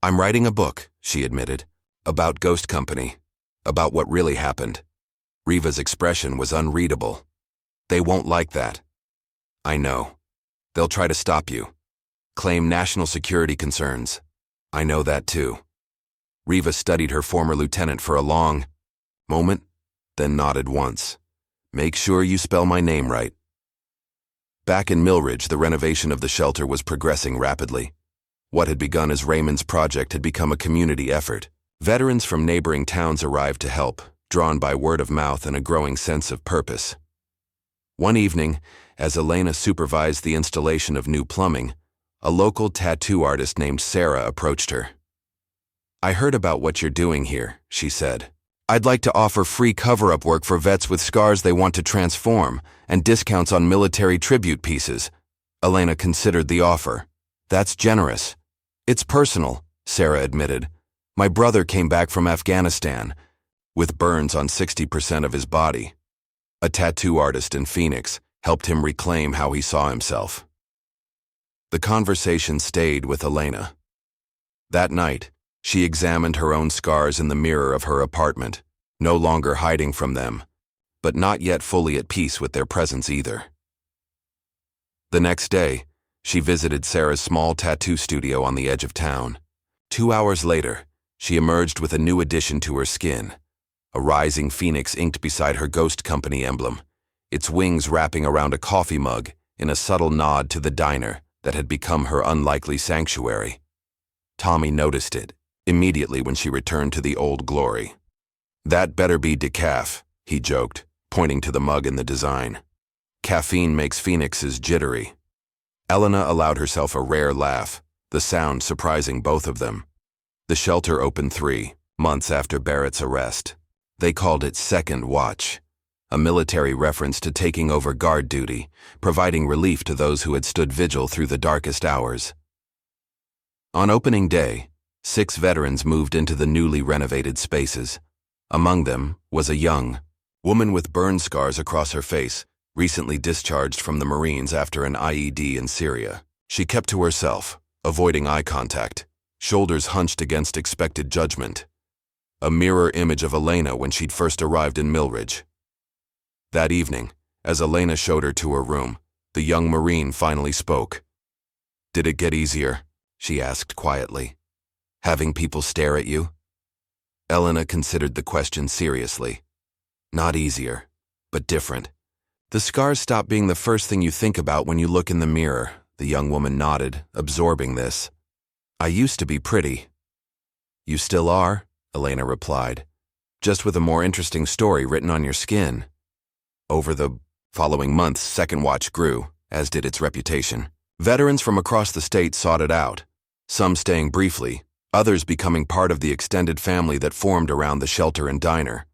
I'm writing a book, she admitted, about Ghost Company, about what really happened. Riva's expression was unreadable. They won't like that. I know. They'll try to stop you. Claim national security concerns. I know that too. Riva studied her former lieutenant for a long moment, then nodded once. Make sure you spell my name right. Back in Millridge, the renovation of the shelter was progressing rapidly. What had begun as Raymond's project had become a community effort. Veterans from neighboring towns arrived to help, drawn by word of mouth and a growing sense of purpose. One evening, as Elena supervised the installation of new plumbing, a local tattoo artist named Sarah approached her. I heard about what you're doing here, she said. I'd like to offer free cover-up work for vets with scars they want to transform, and discounts on military tribute pieces. Elena considered the offer. That's generous. It's personal, Sarah admitted. My brother came back from Afghanistan, with burns on 60% of his body. A tattoo artist in Phoenix helped him reclaim how he saw himself. The conversation stayed with Elena. That night, she examined her own scars in the mirror of her apartment, no longer hiding from them, but not yet fully at peace with their presence either. The next day, she visited Sarah's small tattoo studio on the edge of town. 2 hours later, she emerged with a new addition to her skin, a rising phoenix inked beside her Ghost Company emblem, its wings wrapping around a coffee mug in a subtle nod to the diner that had become her unlikely sanctuary. Tommy noticed it immediately when she returned to the old glory. That better be decaf, he joked, pointing to the mug in the design. Caffeine makes phoenixes jittery. Elena allowed herself a rare laugh, the sound surprising both of them. The shelter opened 3 months after Barrett's arrest. They called it Second Watch, a military reference to taking over guard duty, providing relief to those who had stood vigil through the darkest hours. On opening day, 6 veterans moved into the newly renovated spaces. Among them was a young woman with burn scars across her face, recently discharged from the Marines after an IED in Syria. She kept to herself, avoiding eye contact, shoulders hunched against expected judgment. A mirror image of Elena when she'd first arrived in Millridge. That evening, as Elena showed her to her room, the young Marine finally spoke. Did it get easier? She asked quietly. Having people stare at you? Elena considered the question seriously. Not easier, but different. The scars stop being the first thing you think about when you look in the mirror, the young woman nodded, absorbing this. I used to be pretty. You still are, Elena replied, just with a more interesting story written on your skin. Over the following months, Second Watch grew, as did its reputation. Veterans from across the state sought it out, some staying briefly, others becoming part of the extended family that formed around the shelter and diner.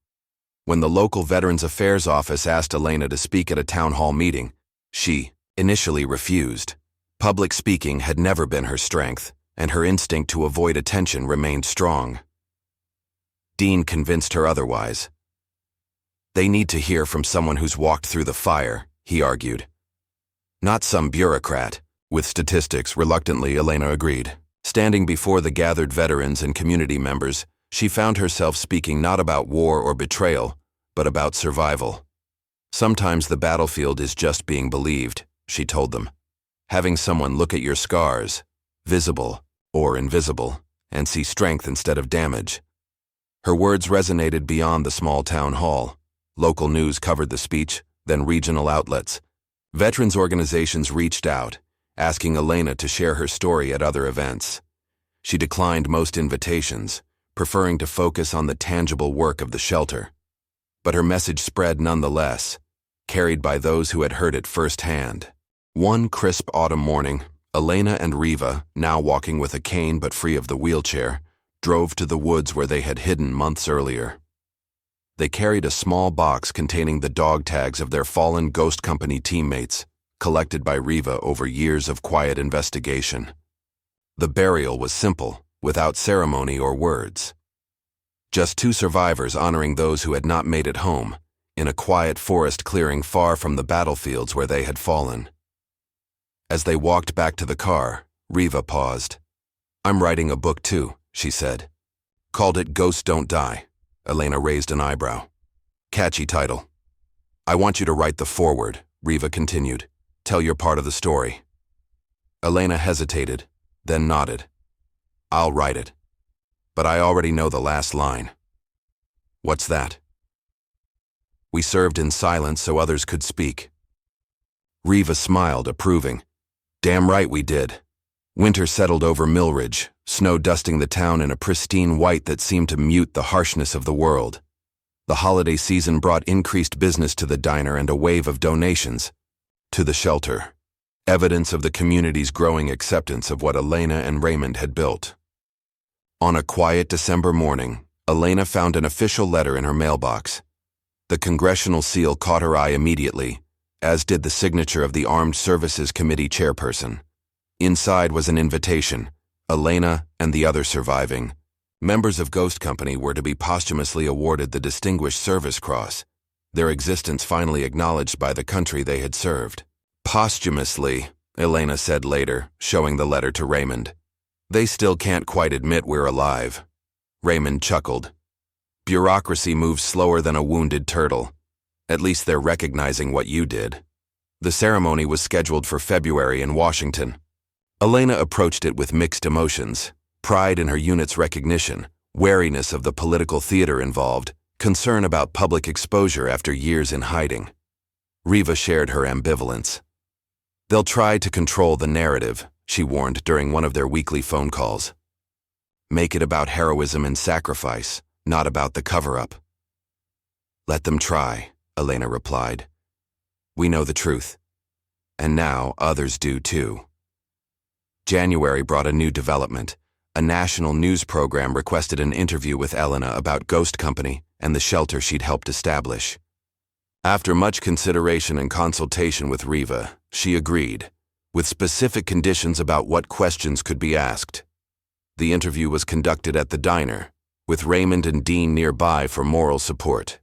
When the local Veterans Affairs office asked Elena to speak at a town hall meeting, she initially refused. Public speaking had never been her strength, and her instinct to avoid attention remained strong. Dean convinced her otherwise. They need to hear from someone who's walked through the fire, he argued. Not some bureaucrat. With statistics, reluctantly, Elena agreed. Standing before the gathered veterans and community members, she found herself speaking not about war or betrayal, but about survival. Sometimes the battlefield is just being believed, she told them. Having someone look at your scars, visible or invisible, and see strength instead of damage. Her words resonated beyond the small town hall. Local news covered the speech, then regional outlets. Veterans organizations reached out, asking Elena to share her story at other events. She declined most invitations, preferring to focus on the tangible work of the shelter. But her message spread nonetheless, carried by those who had heard it firsthand. One crisp autumn morning, Elena and Riva, now walking with a cane but free of the wheelchair, drove to the woods where they had hidden months earlier. They carried a small box containing the dog tags of their fallen Ghost Company teammates, collected by Riva over years of quiet investigation. The burial was simple, without ceremony or words. Just two survivors honoring those who had not made it home, in a quiet forest clearing far from the battlefields where they had fallen. As they walked back to the car, Riva paused. "I'm writing a book too," she said. "Called it Ghosts Don't Die." Elena raised an eyebrow. "Catchy title." "I want you to write the foreword," Riva continued. "Tell your part of the story." Elena hesitated, then nodded. "I'll write it. But I already know the last line." "What's that?" "We served in silence so others could speak." Riva smiled, approving. "Damn right we did." Winter settled over Millridge, snow dusting the town in a pristine white that seemed to mute the harshness of the world. The holiday season brought increased business to the diner and a wave of donations to the shelter, evidence of the community's growing acceptance of what Elena and Raymond had built. On a quiet December morning, Elena found an official letter in her mailbox. The congressional seal caught her eye immediately, as did the signature of the Armed Services Committee chairperson. Inside was an invitation. Elena and the other surviving members of Ghost Company were to be posthumously awarded the Distinguished Service Cross, their existence finally acknowledged by the country they had served. "Posthumously," Elena said later, showing the letter to Raymond. "They still can't quite admit we're alive." Raymond chuckled. "Bureaucracy moves slower than a wounded turtle. At least they're recognizing what you did." The ceremony was scheduled for February in Washington. Elena approached it with mixed emotions, pride in her unit's recognition, wariness of the political theater involved, concern about public exposure after years in hiding. Riva shared her ambivalence. "They'll try to control the narrative," she warned during one of their weekly phone calls. "Make it about heroism and sacrifice, not about the cover-up." "Let them try," Elena replied. "We know the truth. And now others do too." January brought a new development. A national news program requested an interview with Elena about Ghost Company and the shelter she'd helped establish. After much consideration and consultation with Riva, she agreed, with specific conditions about what questions could be asked. The interview was conducted at the diner, with Raymond and Dean nearby for moral support.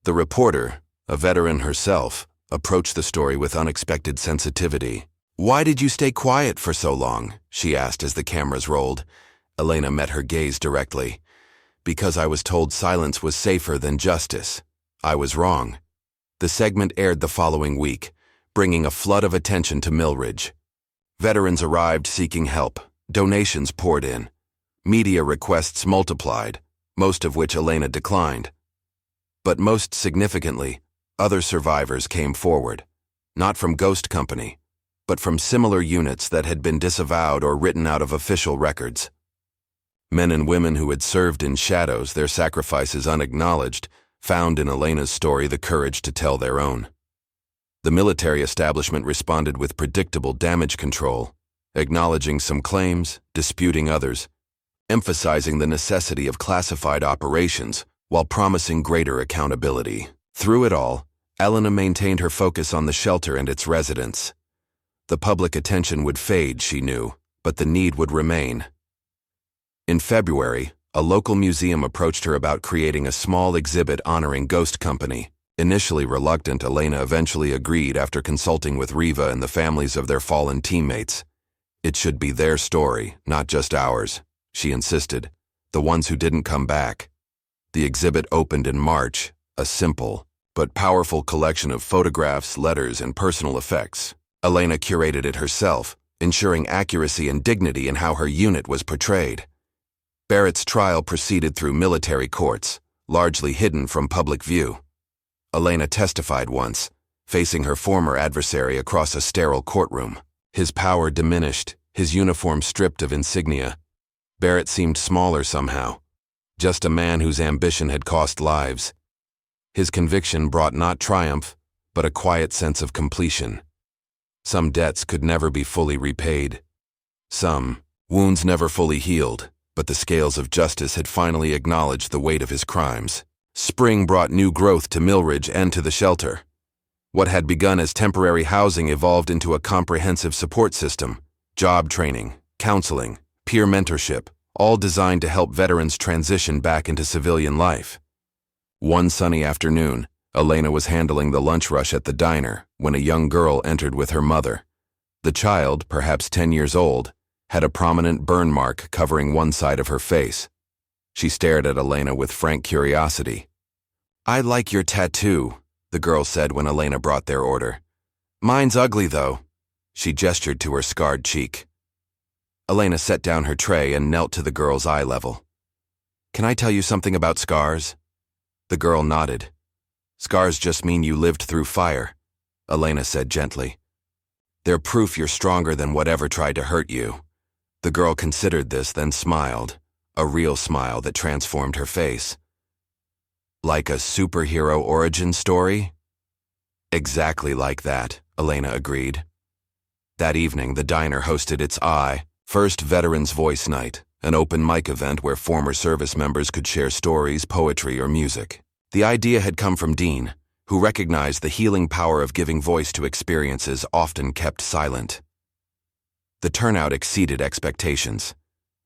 The reporter, a veteran herself, approached the story with unexpected sensitivity. "Why did you stay quiet for so long?" she asked as the cameras rolled. Elena met her gaze directly. "Because I was told silence was safer than justice. I was wrong." The segment aired the following week, bringing a flood of attention to Millridge. Veterans arrived seeking help. Donations poured in. Media requests multiplied, most of which Elena declined. But most significantly, other survivors came forward, not from Ghost Company, but from similar units that had been disavowed or written out of official records. Men and women who had served in shadows, their sacrifices unacknowledged, found in Elena's story the courage to tell their own. The military establishment responded with predictable damage control, acknowledging some claims, disputing others, emphasizing the necessity of classified operations while promising greater accountability. Through it all, Elena maintained her focus on the shelter and its residents. The public attention would fade, she knew, but the need would remain. In February, a local museum approached her about creating a small exhibit honoring Ghost Company. Initially reluctant, Elena eventually agreed after consulting with Riva and the families of their fallen teammates. "It should be their story, not just ours," she insisted, "the ones who didn't come back." The exhibit opened in March, a simple but powerful collection of photographs, letters, and personal effects. Elena curated it herself, ensuring accuracy and dignity in how her unit was portrayed. Barrett's trial proceeded through military courts, largely hidden from public view. Elena testified once, facing her former adversary across a sterile courtroom. His power diminished, his uniform stripped of insignia. Barrett seemed smaller somehow, just a man whose ambition had cost lives. His conviction brought not triumph, but a quiet sense of completion. Some debts could never be fully repaid. Some wounds never fully healed, but the scales of justice had finally acknowledged the weight of his crimes. Spring brought new growth to Millridge and to the shelter. What had begun as temporary housing evolved into a comprehensive support system, job training, counseling, peer mentorship, all designed to help veterans transition back into civilian life. One sunny afternoon, Elena was handling the lunch rush at the diner when a young girl entered with her mother. The child, perhaps 10 years old, had a prominent burn mark covering one side of her face. She stared at Elena with frank curiosity. "I like your tattoo," the girl said when Elena brought their order. "Mine's ugly, though." She gestured to her scarred cheek. Elena set down her tray and knelt to the girl's eye level. "Can I tell you something about scars?" The girl nodded. "Scars just mean you lived through fire," Elena said gently. "They're proof you're stronger than whatever tried to hurt you." The girl considered this, then smiled, a real smile that transformed her face. "Like a superhero origin story?" "Exactly like that," Elena agreed. That evening, the diner hosted its first Veterans Voice Night, an open mic event where former service members could share stories, poetry, or music. The idea had come from Dean, who recognized the healing power of giving voice to experiences often kept silent. The turnout exceeded expectations.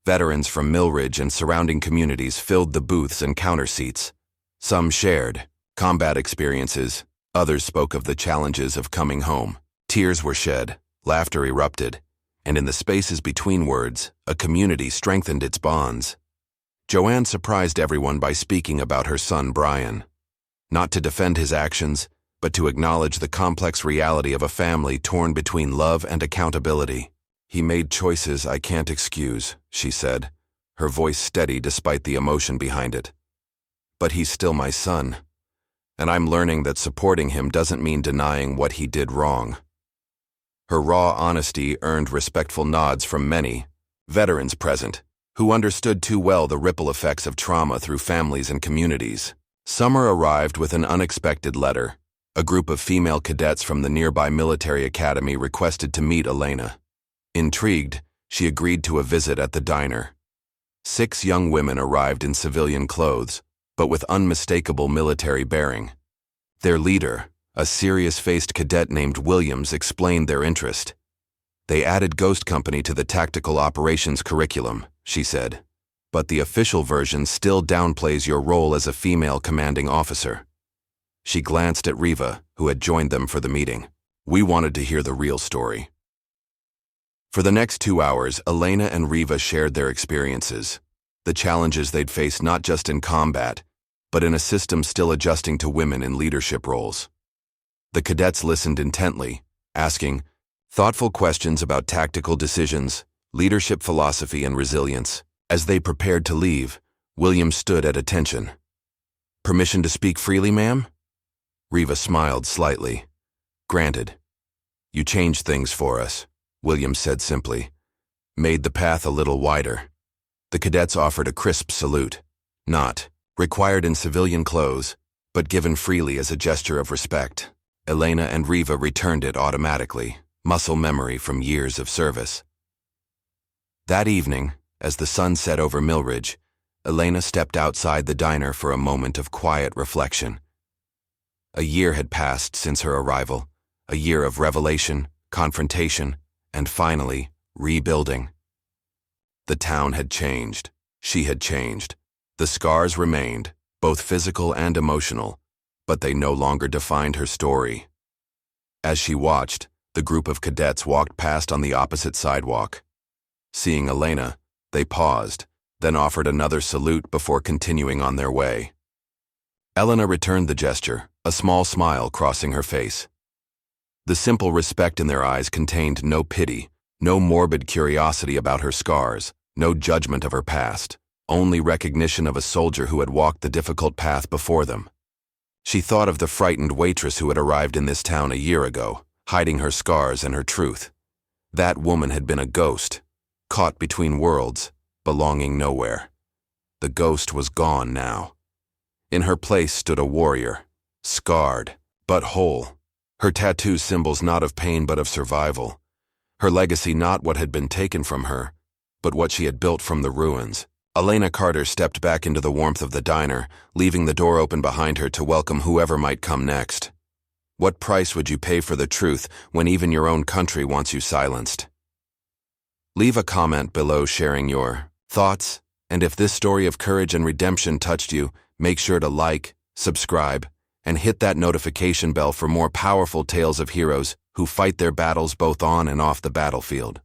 Veterans from Millridge and surrounding communities filled the booths and counter seats. Some shared combat experiences, others spoke of the challenges of coming home. Tears were shed, laughter erupted, and in the spaces between words, a community strengthened its bonds. Joanne surprised everyone by speaking about her son Brian. Not to defend his actions, but to acknowledge the complex reality of a family torn between love and accountability. "He made choices I can't excuse," she said, her voice steady despite the emotion behind it. "But he's still my son, and I'm learning that supporting him doesn't mean denying what he did wrong." Her raw honesty earned respectful nods from many, veterans present, who understood too well the ripple effects of trauma through families and communities. Summer arrived with an unexpected letter. A group of female cadets from the nearby military academy requested to meet Elena. Intrigued, she agreed to a visit at the diner. 6 young women arrived in civilian clothes, but with unmistakable military bearing. Their leader, a serious-faced cadet named Williams, explained their interest. "They added Ghost Company to the tactical operations curriculum," she said, "but the official version still downplays your role as a female commanding officer." She glanced at Riva, who had joined them for the meeting. "We wanted to hear the real story." For the next 2 hours, Elena and Riva shared their experiences, the challenges they'd faced not just in combat, but in a system still adjusting to women in leadership roles. The cadets listened intently, asking thoughtful questions about tactical decisions, leadership philosophy, and resilience. As they prepared to leave, William stood at attention. "Permission to speak freely, ma'am?" Riva smiled slightly. "Granted. You changed things for us," William said simply. "Made the path a little wider." The cadets offered a crisp salute, not required in civilian clothes, but given freely as a gesture of respect. Elena and Riva returned it automatically, muscle memory from years of service. That evening, as the sun set over Millridge, Elena stepped outside the diner for a moment of quiet reflection. A year had passed since her arrival, a year of revelation, confrontation, and finally, rebuilding. The town had changed. She had changed. The scars remained, both physical and emotional, but they no longer defined her story. As she watched, the group of cadets walked past on the opposite sidewalk. Seeing Elena, they paused, then offered another salute before continuing on their way. Elena returned the gesture, a small smile crossing her face. The simple respect in their eyes contained no pity, no morbid curiosity about her scars, no judgment of her past, only recognition of a soldier who had walked the difficult path before them. She thought of the frightened waitress who had arrived in this town a year ago, hiding her scars and her truth. That woman had been a ghost, caught between worlds, belonging nowhere. The ghost was gone now. In her place stood a warrior, scarred, but whole. Her tattoo symbols not of pain but of survival. Her legacy not what had been taken from her, but what she had built from the ruins. Elena Carter stepped back into the warmth of the diner, leaving the door open behind her to welcome whoever might come next. What price would you pay for the truth when even your own country wants you silenced? Leave a comment below sharing your thoughts, and if this story of courage and redemption touched you, make sure to like, subscribe, and hit that notification bell for more powerful tales of heroes who fight their battles both on and off the battlefield.